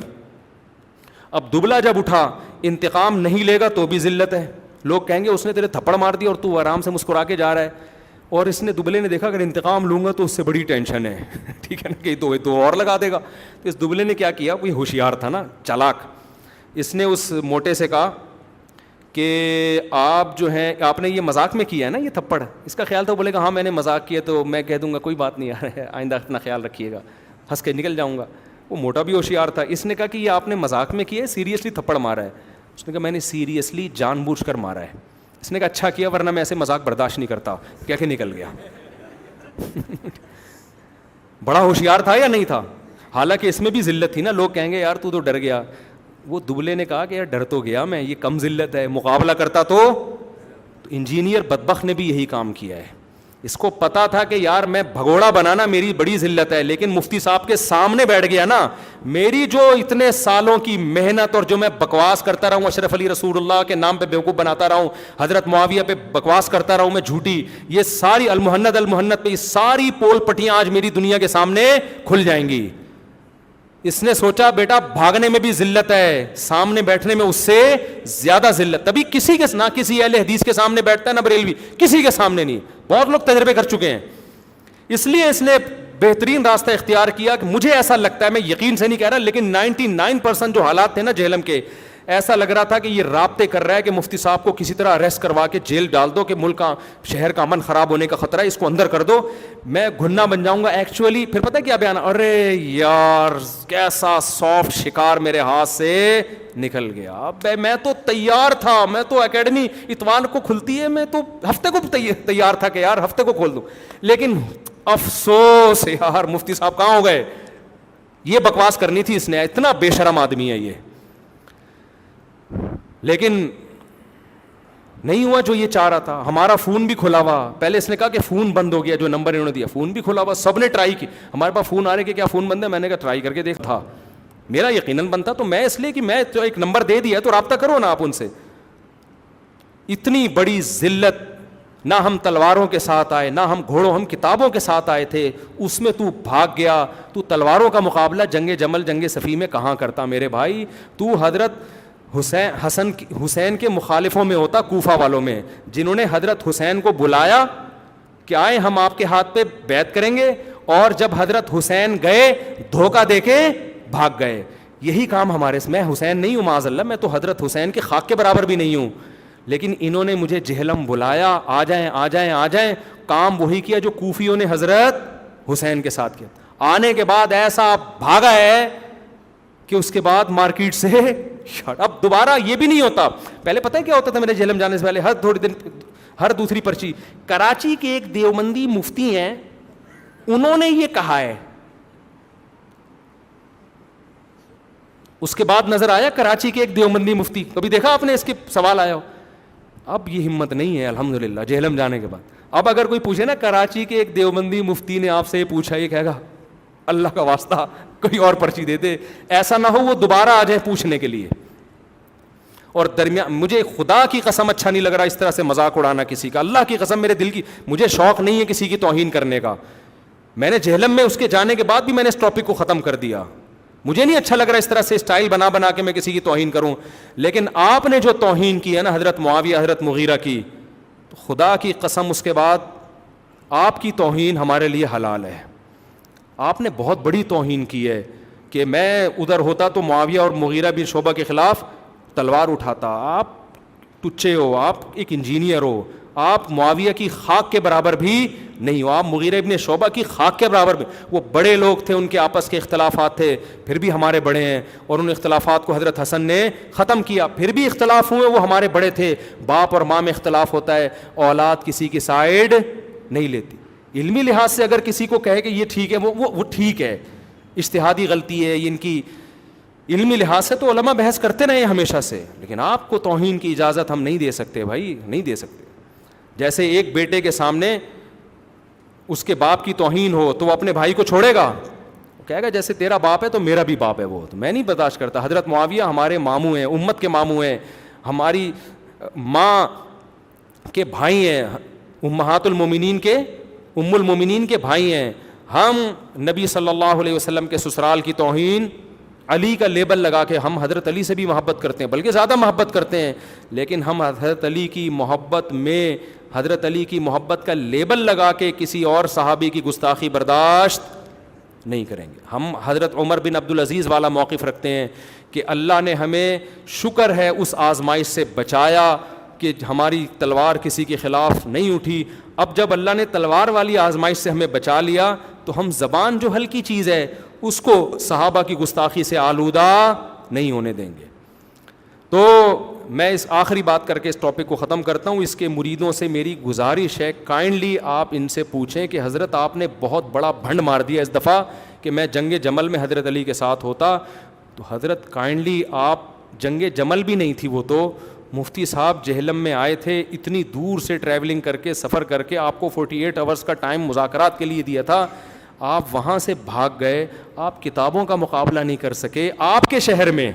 اب دبلا جب اٹھا انتقام نہیں لے گا تو بھی ذلت ہے. لوگ کہیں گے اس نے تیرے تھپڑ مار دیا اور تو آرام سے مسکرا کے جا رہا ہے. اور اس نے دبلے نے دیکھا اگر انتقام لوں گا تو اس سے بڑی ٹینشن ہے ٹھیک ہے نا، کہ دو اور لگا دے گا. تو اس دبلے نے کیا کیا، کوئی ہوشیار تھا نا، چالاک، اس نے اس موٹے سے کہا کہ آپ جو ہیں، آپ نے یہ مذاق میں کیا ہے نا یہ تھپڑ. اس کا خیال تھا، بولے گا ہاں میں نے مذاق کیا تو میں کہہ دوں گا کوئی بات نہیں یار، آئندہ اپنا خیال رکھیے گا، ہنس کے نکل جاؤں گا. وہ موٹا بھی ہوشیار تھا، اس نے کہا کہ یہ آپ نے مذاق میں کیا ہے، سیریسلی تھپڑ مارا ہے؟ اس نے کہا میں نے سیریسلی جان بوجھ کر مارا ہے. اس نے کہا اچھا کیا، ورنہ میں ایسے مذاق برداشت نہیں کرتا. کیا کہ نکل گیا. بڑا ہوشیار تھا یا نہیں تھا؟ حالانکہ اس میں بھی ذلت تھی نا. لوگ کہیں گے یار تو ڈر گیا. وہ دبلے نے کہا کہ یار ڈر تو گیا میں، یہ کم ذلت ہے، مقابلہ کرتا تو انجینئر بدبخت نے بھی یہی کام کیا ہے. اس کو پتا تھا کہ یار میں بھگوڑا بنانا میری بڑی ذلت ہے، لیکن مفتی صاحب کے سامنے بیٹھ گیا نا. میری جو اتنے سالوں کی محنت اور جو میں بکواس کرتا رہا ہوں، اشرف علی رسول اللہ کے نام پہ بیوقوف بناتا رہا ہوں، حضرت معاویہ پہ بکواس کرتا رہا ہوں میں جھوٹی، یہ ساری المحنت پہ یہ ساری پول پٹیاں آج میری دنیا کے سامنے کھل جائیں گی. اس نے سوچا بیٹا بھاگنے میں بھی ذلت ہے، سامنے بیٹھنے میں اس سے زیادہ ذلت. تبھی کسی کے نہ کسی اہل حدیث کے سامنے بیٹھتا ہے، نہ بریلوی، کسی کے سامنے نہیں. بہت لوگ تجربے کر چکے ہیں. اس لیے اس نے بہترین راستہ اختیار کیا کہ مجھے ایسا لگتا ہے، میں یقین سے نہیں کہہ رہا، لیکن 99% جو حالات تھے نا جہلم کے، ایسا لگ رہا تھا کہ یہ رابطے کر رہا ہے کہ مفتی صاحب کو کسی طرح اریسٹ کروا کے جیل ڈال دو، کہ ملک کا، شہر کا امن خراب ہونے کا خطرہ ہے، اس کو اندر کر دو، میں گھنا بن جاؤں گا. ایکچولی پھر پتہ کیا بیان، ارے یار کیسا سافٹ شکار میرے ہاتھ سے نکل گیا. میں تو تیار تھا، میں تو اکیڈمی اتوار کو کھلتی ہے، میں تو ہفتے کو تیار تھا کہ یار ہفتے کو کھول دوں. لیکن افسوس یار مفتی صاحب کہاں ہو گئے. یہ بکواس کرنی تھی اس نے، اتنا بے شرم آدمی ہے یہ. لیکن نہیں ہوا جو یہ چاہ رہا تھا. ہمارا فون بھی کھلا ہوا، پہلے اس نے کہا کہ فون بند ہو گیا، جو نمبر انہوں نے دیا فون بھی کھلا ہوا، سب نے ٹرائی کی. ہمارے پاس فون آ رہے کہ کیا فون بند ہے، میں نے کہا ٹرائی کر کے دیکھ تھا، میرا یقیناً بند تھا. تو میں اس لیے کہ میں تو ایک نمبر دے دیا تو رابطہ کرو نا آپ ان سے. اتنی بڑی ذلت، نہ ہم تلواروں کے ساتھ آئے، نہ ہم گھوڑوں، ہم کتابوں کے ساتھ آئے تھے، اس میں تو بھاگ گیا. تو تلواروں کا مقابلہ جنگ جمل جنگ صفی میں کہاں کرتا میرے بھائی. تو حضرت حسین کے مخالفوں میں ہوتا، کوفہ والوں میں، جنہوں نے حضرت حسین کو بلایا کہ آئے ہم آپ کے ہاتھ پہ بیعت کریں گے، اور جب حضرت حسین گئے دھوکہ دے کے بھاگ گئے. یہی کام ہمارے، میں حسین نہیں ہوں معاذ اللہ، میں تو حضرت حسین کے خاک کے برابر بھی نہیں ہوں، لیکن انہوں نے مجھے جہلم بلایا، آ جائیں آ جائیں آ جائیں. کام وہی کیا جو کوفیوں نے حضرت حسین کے ساتھ کیا. آنے کے بعد ایسا بھاگا ہے کہ اس کے بعد مارکیٹ سے اب دوبارہ یہ بھی نہیں ہوتا. پہلے پتہ ہے کیا ہوتا تھا میرے جہلم جانے سے پہلے؟ ہر تھوڑی دن ہر دوسری پرچی کراچی کے ایک دیوبندی مفتی ہیں, انہوں نے یہ کہا ہے. اس کے بعد نظر آیا کراچی کے ایک دیوبندی مفتی, کبھی دیکھا آپ نے اس کے سوال آیا ہو؟ اب یہ ہمت نہیں ہے الحمدللہ جہلم جانے کے بعد. اب اگر کوئی پوچھے نا کراچی کے ایک دیوبندی مفتی نے آپ سے یہ پوچھا, یہ کہے گا اللہ کا واسطہ کوئی اور پرچی دے دے, ایسا نہ ہو وہ دوبارہ آ جائے پوچھنے کے لیے. اور درمیان مجھے خدا کی قسم اچھا نہیں لگ رہا اس طرح سے مذاق اڑانا کسی کا, اللہ کی قسم میرے دل کی, مجھے شوق نہیں ہے کسی کی توہین کرنے کا. میں نے جہلم میں اس کے جانے کے بعد بھی میں نے اس ٹاپک کو ختم کر دیا. مجھے نہیں اچھا لگ رہا اس طرح سے اسٹائل بنا بنا کے میں کسی کی توہین کروں. لیکن آپ نے جو توہین کی ہے نا حضرت معاویہ حضرت مغیرہ کی, تو خدا کی قسم اس کے بعد آپ کی توہین ہمارے لیے حلال ہے. آپ نے بہت بڑی توہین کی ہے کہ میں ادھر ہوتا تو معاویہ اور مغیرہ بن شعبہ کے خلاف تلوار اٹھاتا. آپ ٹچے ہو, آپ ایک انجینئر ہو, آپ معاویہ کی خاک کے برابر بھی نہیں ہو, آپ مغیرہ ابن شعبہ کی خاک کے برابر بھی. وہ بڑے لوگ تھے, ان کے آپس کے اختلافات تھے, پھر بھی ہمارے بڑے ہیں, اور ان اختلافات کو حضرت حسن نے ختم کیا. پھر بھی اختلاف ہوئے, وہ ہمارے بڑے تھے. باپ اور ماں میں اختلاف ہوتا ہے, اولاد کسی کی سائیڈ نہیں لیتی. علمی لحاظ سے اگر کسی کو کہے کہ یہ ٹھیک ہے, وہ ٹھیک ہے, اجتہادی غلطی ہے ان کی, علمی لحاظ سے تو علماء بحث کرتے رہے ہمیشہ سے. لیکن آپ کو توہین کی اجازت ہم نہیں دے سکتے بھائی, نہیں دے سکتے. جیسے ایک بیٹے کے سامنے اس کے باپ کی توہین ہو تو وہ اپنے بھائی کو چھوڑے گا, وہ کہے گا جیسے تیرا باپ ہے تو میرا بھی باپ ہے. وہ تو میں نہیں برداشت کرتا. حضرت معاویہ ہمارے ماموں ہیں, امت کے ماموں ہیں, ہماری ماں کے بھائی ہیں, امہات المومنین کے ام المومنین کے بھائی ہیں. ہم نبی صلی اللہ علیہ وسلم کے سسرال کی توہین, علی کا لیبل لگا کے, ہم حضرت علی سے بھی محبت کرتے ہیں, بلکہ زیادہ محبت کرتے ہیں, لیکن ہم حضرت علی کی محبت میں حضرت علی کی محبت کا لیبل لگا کے کسی اور صحابی کی گستاخی برداشت نہیں کریں گے. ہم حضرت عمر بن عبدالعزیز والا موقف رکھتے ہیں کہ اللہ نے ہمیں شکر ہے اس آزمائش سے بچایا کہ ہماری تلوار کسی کے خلاف نہیں اٹھی. اب جب اللہ نے تلوار والی آزمائش سے ہمیں بچا لیا تو ہم زبان جو ہلکی چیز ہے اس کو صحابہ کی گستاخی سے آلودہ نہیں ہونے دیں گے. تو میں اس آخری بات کر کے اس ٹاپک کو ختم کرتا ہوں. اس کے مریدوں سے میری گزارش ہے, کائنڈلی آپ ان سے پوچھیں کہ حضرت آپ نے بہت بڑا بھنڈ مار دیا اس دفعہ کہ میں جنگ جمل میں حضرت علی کے ساتھ ہوتا. تو حضرت کائنڈلی آپ, جنگ جمل بھی نہیں تھی وہ, تو مفتی صاحب جہلم میں آئے تھے, اتنی دور سے ٹریولنگ کر کے سفر کر کے, آپ کو 48 آورس کا ٹائم مذاکرات کے لیے دیا تھا, آپ وہاں سے بھاگ گئے, آپ کتابوں کا مقابلہ نہیں کر سکے آپ کے شہر میں,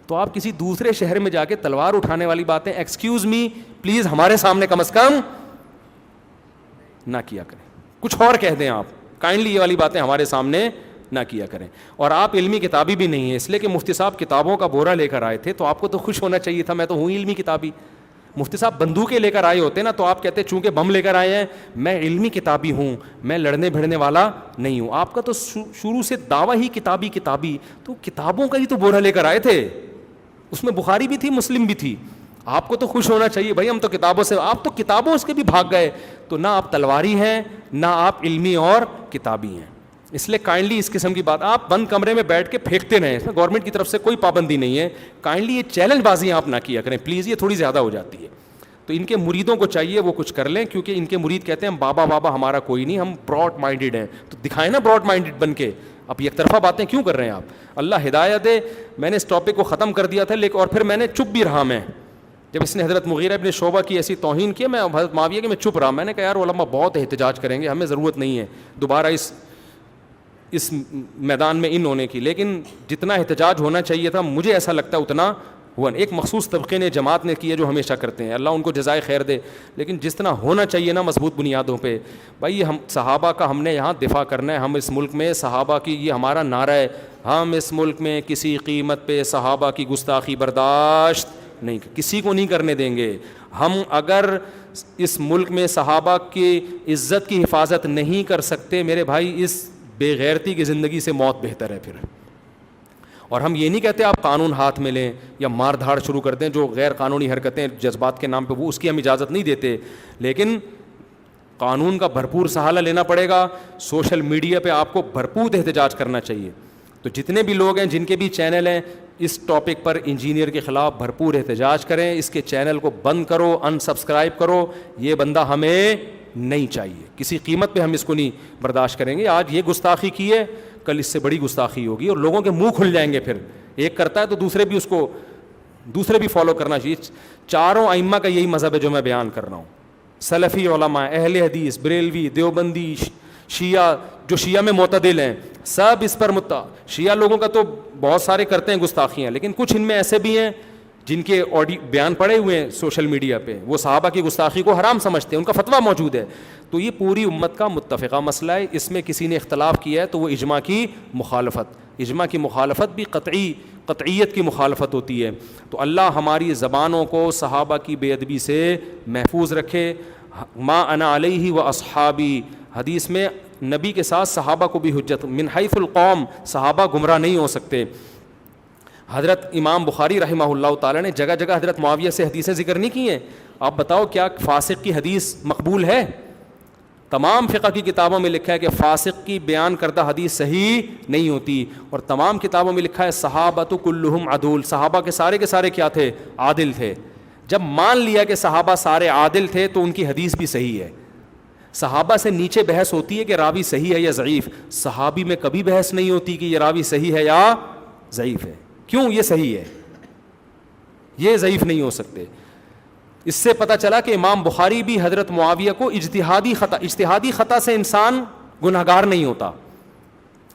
تو آپ کسی دوسرے شہر میں جا کے تلوار اٹھانے والی باتیں ایکسکیوز می پلیز ہمارے سامنے کم از کم نہ کیا کریں. کچھ اور کہہ دیں آپ, کائنڈلی یہ والی باتیں ہمارے سامنے نہ کیا کریں. اور آپ علمی کتابی بھی نہیں ہیں, اس لیے کہ مفتی صاحب کتابوں کا بورا لے کر آئے تھے تو آپ کو تو خوش ہونا چاہیے تھا, میں تو ہوں علمی کتابی. مفتی صاحب بندوقیں لے کر آئے ہوتے نا تو آپ کہتے چونکہ بم لے کر آئے ہیں میں علمی کتابی ہوں, میں لڑنے بھڑنے والا نہیں ہوں. آپ کا تو شروع سے دعویٰ ہی کتابی, تو کتابوں کا ہی تو بورا لے کر آئے تھے, اس میں بخاری بھی تھی مسلم بھی تھی. آپ کو تو خوش ہونا چاہیے بھائی, ہم تو کتابوں سے, آپ تو کتابوں سے بھی بھاگ گئے. تو نہ آپ تلواری ہیں نہ آپ علمی اور کتابی ہیں. اس لیے کائنڈلی اس قسم کی بات آپ بند کمرے میں بیٹھ کے پھینکتے رہیں, اس میں گورنمنٹ کی طرف سے کوئی پابندی نہیں ہے. کائنڈلی یہ چیلنج بازیاں آپ نہ کیا کریں پلیز, یہ تھوڑی زیادہ ہو جاتی ہے. تو ان کے مریدوں کو چاہیے وہ کچھ کر لیں, کیونکہ ان کے مرید کہتے ہیں بابا ہمارا کوئی نہیں, ہم براڈ مائنڈیڈ ہیں. تو دکھائیں نا براڈ مائنڈیڈ بن کے, اب یک طرفہ باتیں کیوں کر رہے ہیں آپ؟ اللہ ہدایت دے. میں نے اس ٹاپک کو ختم کر دیا تھا, لیکن اور پھر میں نے چپ بھی رہا. میں جب اس نے حضرت مغیرہ ابن شعبہ کی ایسی توہین کی, میں حضرت معاویہ کی میں چپ رہا. میں نے کہا یار علماء بہت احتجاج کریں گے, ہمیں ضرورت نہیں ہے دوبارہ اس میدان میں ان ہونے کی. لیکن جتنا احتجاج ہونا چاہیے تھا مجھے ایسا لگتا ہے اتنا ہوا. ایک مخصوص طبقے نے جماعت نے کی ہے جو ہمیشہ کرتے ہیں, اللہ ان کو جزائے خیر دے. لیکن جتنا ہونا چاہیے نا مضبوط بنیادوں پہ, بھائی ہم صحابہ کا ہم نے یہاں دفاع کرنا ہے. ہم اس ملک میں صحابہ کی, یہ ہمارا نعرہ ہے, ہم اس ملک میں کسی قیمت پہ صحابہ کی گستاخی برداشت نہیں, کسی کو نہیں کرنے دیں گے. ہم اگر اس ملک میں صحابہ کی عزت کی حفاظت نہیں کر سکتے میرے بھائی, اس بے غیرتی کی زندگی سے موت بہتر ہے پھر. اور ہم یہ نہیں کہتے آپ قانون ہاتھ میں لیں یا مار دھاڑ شروع کر دیں, جو غیر قانونی حرکتیں جذبات کے نام پہ وہ اس کی ہم اجازت نہیں دیتے, لیکن قانون کا بھرپور سہارا لینا پڑے گا. سوشل میڈیا پہ آپ کو بھرپور احتجاج کرنا چاہیے. تو جتنے بھی لوگ ہیں جن کے بھی چینل ہیں اس ٹاپک پر انجینئر کے خلاف بھرپور احتجاج کریں, اس کے چینل کو بند کرو, ان سبسکرائب کرو. یہ بندہ ہمیں نہیں چاہیے, کسی قیمت پہ ہم اس کو نہیں برداشت کریں گے. آج یہ گستاخی کی ہے, کل اس سے بڑی گستاخی ہوگی اور لوگوں کے منہ کھل جائیں گے. پھر ایک کرتا ہے تو دوسرے بھی فالو کرنا چاہیے. چاروں ائمہ کا یہی مذہب ہے جو میں بیان کر رہا ہوں. سلفی علماء, اہل حدیث, بریلوی, دیوبندی, شیعہ, جو شیعہ میں معتدل ہیں, سب اس پر شیعہ لوگوں کا تو بہت سارے کرتے ہیں گستاخیاں, لیکن کچھ ان میں ایسے بھی ہیں جن کے بیان پڑے ہوئے ہیں سوشل میڈیا پہ, وہ صحابہ کی گستاخی کو حرام سمجھتے ہیں, ان کا فتویٰ موجود ہے. تو یہ پوری امت کا متفقہ مسئلہ ہے. اس میں کسی نے اختلاف کیا ہے تو وہ اجماع کی مخالفت, اجماع کی مخالفت بھی قطعیت کی مخالفت ہوتی ہے. تو اللہ ہماری زبانوں کو صحابہ کی بے ادبی سے محفوظ رکھے. ما انا علیہ و اصحابی, حدیث میں نبی کے ساتھ صحابہ کو بھی حجت, من حیث القوم, صحابہ گمراہ نہیں ہو سکتے. حضرت امام بخاری رحمہ اللہ تعالیٰ نے جگہ جگہ حضرت معاویہ سے حدیثیں ذکر نہیں کی ہیں. آپ بتاؤ کیا فاسق کی حدیث مقبول ہے؟ تمام فقہ کی کتابوں میں لکھا ہے کہ فاسق کی بیان کردہ حدیث صحیح نہیں ہوتی, اور تمام کتابوں میں لکھا ہے صحابۃ کلہم عدول, صحابہ کے سارے کیا تھے؟ عادل تھے. جب مان لیا کہ صحابہ سارے عادل تھے تو ان کی حدیث بھی صحیح ہے. صحابہ سے نیچے بحث ہوتی ہے کہ راوی صحیح ہے یا ضعیف, صحابی میں کبھی بحث نہیں ہوتی کہ یہ راوی صحیح ہے یا ضعیف ہے. کیوں؟ یہ صحیح ہے, یہ ضعیف نہیں ہو سکتے. اس سے پتہ چلا کہ امام بخاری بھی حضرت معاویہ کو اجتہادی خطا سے انسان گنہگار نہیں ہوتا.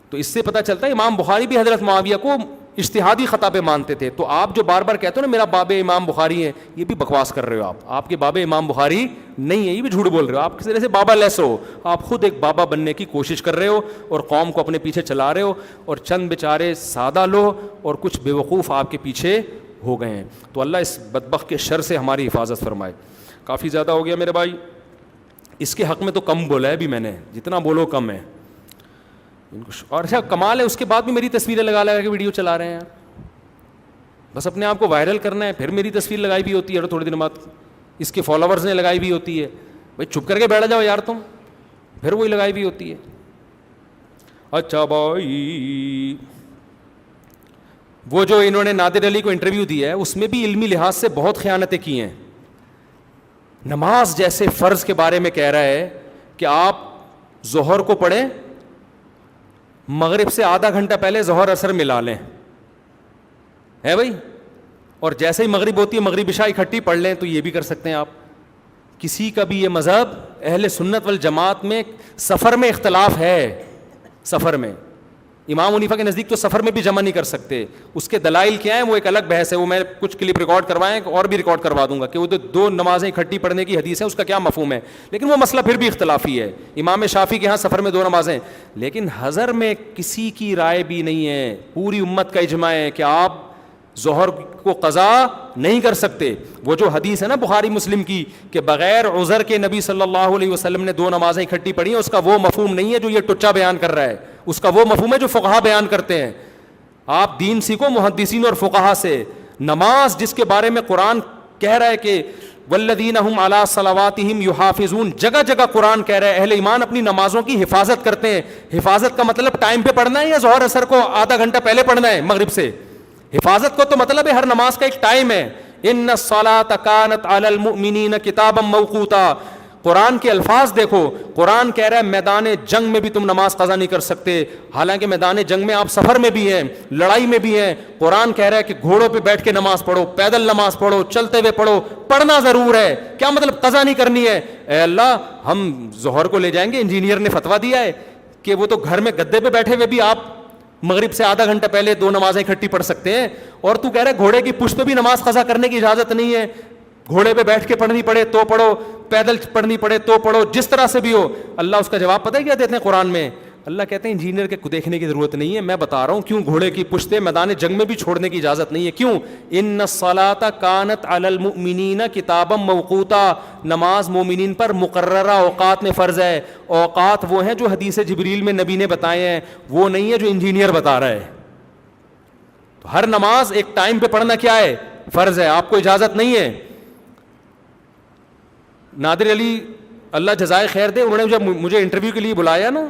تو اس سے پتہ چلتا ہے امام بخاری بھی حضرت معاویہ کو اجتہادی خطا پہ مانتے تھے. تو آپ جو بار بار کہتے ہو نا میرا باب امام بخاری ہے, یہ بھی بکواس کر رہے ہو. آپ کے باب امام بخاری نہیں ہے, یہ بھی جھوٹ بول رہے ہو. آپ کسی طرح سے بابا لیس ہو, آپ خود ایک بابا بننے کی کوشش کر رہے ہو اور قوم کو اپنے پیچھے چلا رہے ہو, اور چند بیچارے سادہ لو اور کچھ بے وقوف آپ کے پیچھے ہو گئے ہیں. تو اللہ اس بدبخت کے شر سے ہماری حفاظت فرمائے. کافی زیادہ ہو گیا میرے بھائی, اس کے حق میں تو کم بولا ہے بھی میں نے, جتنا بولو کم ہے. اور اچھا کمال ہے, اس کے بعد بھی میری تصویریں لگا کے ویڈیو چلا رہے ہیں یار. بس اپنے آپ کو وائرل کرنا ہے, پھر میری تصویر لگائی بھی ہوتی ہے اور تھوڑے دن بعد اس کے فالوورز نے لگائی بھی ہوتی ہے. بھائی چپ کر کے بیٹھ جاؤ یار تم, پھر وہی لگائی بھی ہوتی ہے. اچھا بھائی, وہ جو انہوں نے نادر علی کو انٹرویو دیا ہے اس میں بھی علمی لحاظ سے بہت خیانتیں کی ہیں. نماز جیسے فرض کے بارے میں کہہ رہا ہے کہ آپ ظہر کو پڑھیں, مغرب سے آدھا گھنٹہ پہلے ظہر اثر ملا لیں, ہے بھائی, اور جیسے ہی مغرب ہوتی ہے مغرب عشاء اکٹھی پڑھ لیں. تو یہ بھی کر سکتے ہیں آپ. کسی کا بھی یہ مذہب اہل سنت والجماعت میں سفر میں اختلاف ہے. سفر میں امام حنیفہ کے نزدیک تو سفر میں بھی جمع نہیں کر سکتے. اس کے دلائل کیا ہیں وہ ایک الگ بحث ہے, وہ میں کچھ کلپ ریکارڈ کروائیں اور بھی ریکارڈ کروا دوں گا کہ وہ تو دو نمازیں اکٹھی پڑھنے کی حدیث ہے, اس کا کیا مفہوم ہے. لیکن وہ مسئلہ پھر بھی اختلافی ہے. امام شافعی کے ہاں سفر میں 2 نمازیں, لیکن حضر میں کسی کی رائے بھی نہیں ہے. پوری امت کا اجماع ہے کہ آپ ظہر کو قضا نہیں کر سکتے. وہ جو حدیث ہے نا بخاری مسلم کی کہ بغیر عذر کے نبی صلی اللہ علیہ وسلم نے 2 نمازیں اکٹھی پڑھی ہیں, اس کا وہ مفہوم نہیں ہے جو یہ ٹچا بیان کر رہا ہے. اس کا وہ مفہوم ہے جو فقہا بیان کرتے ہیں. آپ دین سیکھو محدثین اور فقہا سے. نماز جس کے بارے میں قرآن کہہ رہا ہے کہ والذین هم علی صلواتہم یحافظون, جگہ جگہ قرآن کہہ رہا ہے اہل ایمان اپنی نمازوں کی حفاظت کرتے ہیں. حفاظت کا مطلب ٹائم پہ پڑھنا ہے یا ظہر اثر کو آدھا گھنٹہ پہلے پڑھنا ہے مغرب سے. حفاظت کو تو مطلب ہے ہر نماز کا ایک ٹائم ہے. ان الصلاۃ کانت علی المؤمنین کتابا موقوتا. قرآن کے الفاظ دیکھو, قرآن کہہ رہا ہے میدان جنگ میں بھی تم نماز قضا نہیں کر سکتے, حالانکہ میدان جنگ میں آپ سفر میں بھی ہیں, لڑائی میں بھی ہیں. قرآن کہہ رہا ہے کہ گھوڑوں پہ بیٹھ کے نماز پڑھو, پیدل نماز پڑھو, چلتے ہوئے پڑھو. پڑھنا ضرور ہے, کیا مطلب قضا نہیں کرنی ہے؟ اے اللہ ہم ظہر کو لے جائیں گے, انجینئر نے فتویٰ دیا ہے کہ وہ تو گھر میں گدے پہ بیٹھے ہوئے بھی آپ مغرب سے آدھا گھنٹہ پہلے 2 نمازیں اکٹھی پڑھ سکتے ہیں, اور تو کہہ رہے گھوڑے کی پشت پہ بھی نماز قضا کرنے کی اجازت نہیں ہے. گھوڑے پہ بیٹھ کے پڑھنی پڑے تو پڑھو, پیدل پڑھنی پڑے تو پڑھو, جس طرح سے بھی ہو. اللہ اس کا جواب پتہ ہے کیا دیتے ہیں قرآن میں؟ اللہ کہتے ہیں انجینئر کے دیکھنے کی ضرورت نہیں ہے, میں بتا رہا ہوں کیوں گھوڑے کی پشتیں میدان جنگ میں بھی چھوڑنے کی اجازت نہیں ہے. کیوں؟ ان الصلاۃ کانت علی المؤمنین کتابا موقوتا. نماز مومنین پر مقررہ اوقات میں فرض ہے. اوقات وہ ہیں جو حدیث جبریل میں نبی نے بتائے ہیں, وہ نہیں ہے جو انجینئر بتا رہا ہے. تو ہر نماز ایک ٹائم پہ پڑھنا کیا ہے؟ فرض ہے, آپ کو اجازت نہیں ہے. نادر علی اللہ جزائے خیر دے, انہوں نے جب مجھے انٹرویو کے لیے بلایا نا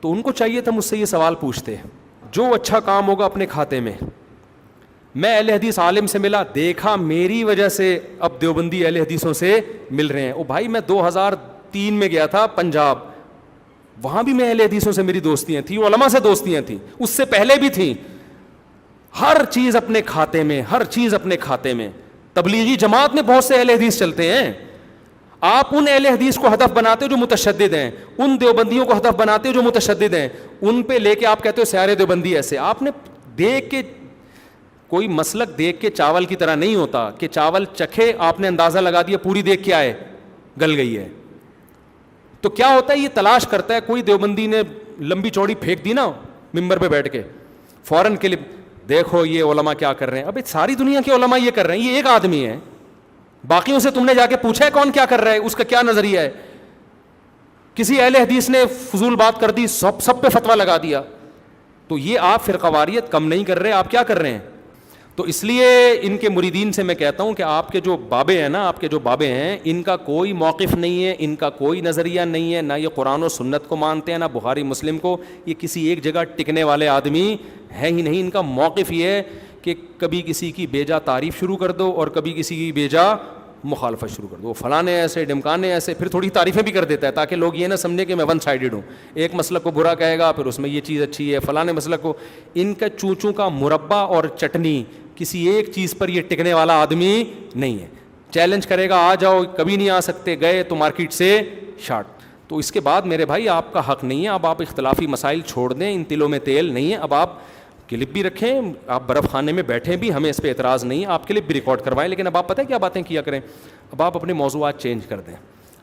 تو ان کو چاہیے تھا مجھ سے یہ سوال پوچھتے, جو اچھا کام ہوگا اپنے کھاتے میں. میں اہل حدیث عالم سے ملا, دیکھا میری وجہ سے اب دیوبندی اہل حدیثوں سے مل رہے ہیں. او بھائی میں 2003 میں گیا تھا پنجاب, وہاں بھی میں اہل حدیثوں سے میری دوستیاں تھیں, علماء سے دوستیاں تھیں, اس سے پہلے بھی تھیں. ہر چیز اپنے کھاتے میں, ہر چیز اپنے کھاتے میں. تبلیغی جماعت میں بہت سے اہل حدیث چلتے ہیں. آپ ان اہل حدیث کو ہدف بناتے ہو جو متشدد ہیں, ان دیوبندیوں کو ہدف بناتے ہو جو متشدد ہیں, ان پہ لے کے آپ کہتے ہو سارے دیوبندی ایسے. آپ نے دیکھ کے, کوئی مسلک دیکھ کے چاول کی طرح نہیں ہوتا کہ چاول چکھے آپ نے اندازہ لگا دیا پوری دیکھ کے آئے گل گئی ہے. تو کیا ہوتا ہے, یہ تلاش کرتا ہے. کوئی دیوبندی نے لمبی چوڑی پھینک دی نا ممبر پہ بیٹھ کے, فوراً کلپ دیکھو یہ علماء کیا کر رہے ہیں. ابھی ساری دنیا کے علماء یہ کر رہے ہیں, یہ ایک آدمی ہے. باقیوں سے تم نے جا کے پوچھا ہے کون کیا کر رہا ہے, اس کا کیا نظریہ ہے؟ کسی اہل حدیث نے فضول بات کر دی, سب پہ فتویٰ لگا دیا. تو یہ آپ فرقہ واریت کم نہیں کر رہے, آپ کیا کر رہے ہیں؟ تو اس لیے ان کے مریدین سے میں کہتا ہوں کہ آپ کے جو بابے ہیں نا, آپ کے جو بابے ہیں, ان کا کوئی موقف نہیں ہے, ان کا کوئی نظریہ نہیں ہے, نہ یہ قرآن و سنت کو مانتے ہیں, نہ بخاری مسلم کو. یہ کسی ایک جگہ ٹکنے والے آدمی ہے ہی نہیں. ان کا موقف یہ ہے کہ کبھی کسی کی بیجا تعریف شروع کر دو اور کبھی کسی کی بیجا مخالفت شروع کر دو. فلاں نے ایسے, ڈمکان نے ایسے, پھر تھوڑی تعریفیں بھی کر دیتا ہے تاکہ لوگ یہ نہ سمجھیں کہ میں ون سائیڈڈ ہوں. ایک مسلک کو برا کہے گا, پھر اس میں یہ چیز اچھی ہے, فلاں مسلک کو. ان کا چونچوں کا مربع اور چٹنی, کسی ایک چیز پر یہ ٹکنے والا آدمی نہیں ہے. چیلنج کرے گا آ جاؤ, کبھی نہیں آ سکتے, گئے تو مارکیٹ سے شارٹ. تو اس کے بعد میرے بھائی آپ کا حق نہیں ہے, اب آپ اختلافی مسائل چھوڑ دیں, ان تلوں میں تیل نہیں ہے. اب آپ کلپ بھی رکھیں, آپ برف خانے میں بیٹھیں بھی, ہمیں اس پہ اعتراض نہیں ہے, آپ کلپ بھی ریکارڈ کروائیں, لیکن اب آپ پتہ ہے کیا باتیں کیا کریں, اب آپ اپنے موضوعات چینج کر دیں.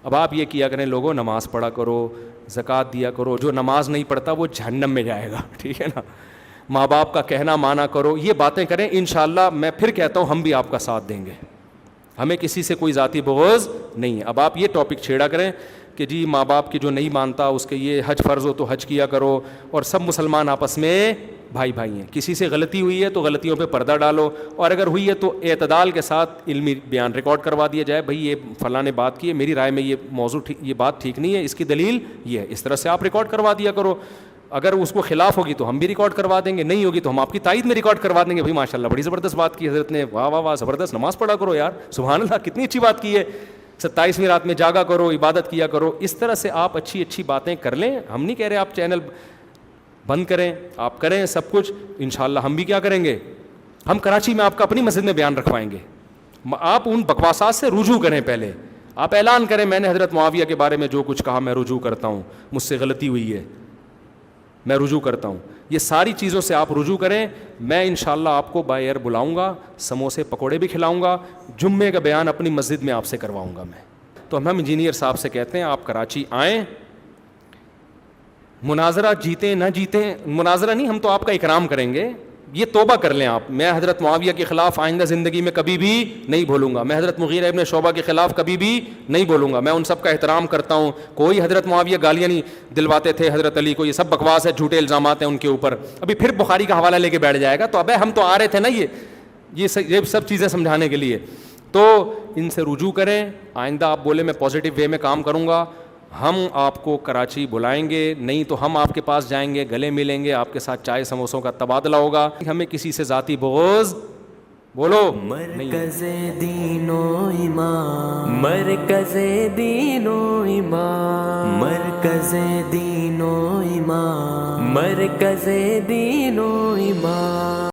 اب آپ یہ کیا کریں, لوگوں نماز پڑھا کرو, زکوٰۃ دیا کرو, جو نماز نہیں پڑھتا وہ جہنم میں جائے گا, ٹھیک ہے نا. ماں باپ کا کہنا مانا کرو, یہ باتیں کریں. انشاءاللہ میں پھر کہتا ہوں ہم بھی آپ کا ساتھ دیں گے, ہمیں کسی سے کوئی ذاتی بغض نہیں ہے. اب آپ یہ ٹاپک چھیڑا کریں کہ جی ماں باپ کی جو نہیں مانتا اس کے یہ حج فرض ہو تو حج کیا کرو, اور سب مسلمان آپس میں بھائی بھائی ہیں. کسی سے غلطی ہوئی ہے تو غلطیوں پہ پردہ ڈالو, اور اگر ہوئی ہے تو اعتدال کے ساتھ علمی بیان ریکارڈ کروا دیا جائے, بھائی یہ فلاں نے بات کی ہے, میری رائے میں یہ موضوع یہ بات ٹھیک نہیں ہے, اس کی دلیل یہ ہے. اس طرح سے آپ ریکارڈ کروا دیا کرو. اگر اس کو خلاف ہوگی تو ہم بھی ریکارڈ کروا دیں گے, نہیں ہوگی تو ہم آپ کی تائید میں ریکارڈ کروا دیں گے. بھائی ماشاء اللہ بڑی زبردست بات کی حضرت نے, واہ واہ واہ, زبردست, نماز پڑھا کرو یار, سبحان اللہ کتنی اچھی بات کی ہے, 27ویں رات میں جاگا کرو, عبادت کیا کرو. اس طرح سے آپ اچھی اچھی باتیں کر لیں. ہم نہیں کہہ رہے آپ چینل بند کریں, آپ کریں سب کچھ, انشاءاللہ ہم بھی کیا کریں گے, ہم کراچی میں آپ کا اپنی مسجد میں بیان رکھوائیں گے. آپ ان بکواسات سے رجوع کریں, پہلے آپ اعلان کریں میں نے حضرت معاویہ کے بارے میں جو کچھ کہا میں رجوع کرتا ہوں, مجھ سے غلطی ہوئی ہے, میں رجوع کرتا ہوں. یہ ساری چیزوں سے آپ رجوع کریں. میں انشاءاللہ آپ کو بائی ایئر بلاؤں گا, سموسے پکوڑے بھی کھلاؤں گا, جمعے کا بیان اپنی مسجد میں آپ سے کرواؤں گا میں. تو ہم انجینئر صاحب سے کہتے ہیں آپ کراچی آئیں, مناظرہ جیتیں نہ جیتیں, مناظرہ نہیں, ہم تو آپ کا اکرام کریں گے. یہ توبہ کر لیں آپ, میں حضرت معاویہ کے خلاف آئندہ زندگی میں کبھی بھی نہیں بولوں گا, میں حضرت مغیرہ ابن شعبہ کے خلاف کبھی بھی نہیں بولوں گا. میں ان سب کا احترام کرتا ہوں. کوئی حضرت معاویہ گالیاں نہیں دلواتے تھے حضرت علی کو, یہ سب بکواس ہے, جھوٹے الزامات ہیں ان کے اوپر. ابھی پھر بخاری کا حوالہ لے کے بیٹھ جائے گا, تو ابے ہم تو آ رہے تھے نا یہ سب چیزیں سمجھانے کے لیے. تو ان سے رجوع کریں. آئندہ آپ بولے میں پازیٹیو وے میں کام کروں گا, ہم آپ کو کراچی بلائیں گے, نہیں تو ہم آپ کے پاس جائیں گے, گلے ملیں گے, آپ کے ساتھ چائے سموسوں کا تبادلہ ہوگا. ہمیں کسی سے ذاتی بغض بولو مرکز دین و ایمان, مرکز دین و ایمان, مرکز دین و ایمان, مرکز دین و ایمان.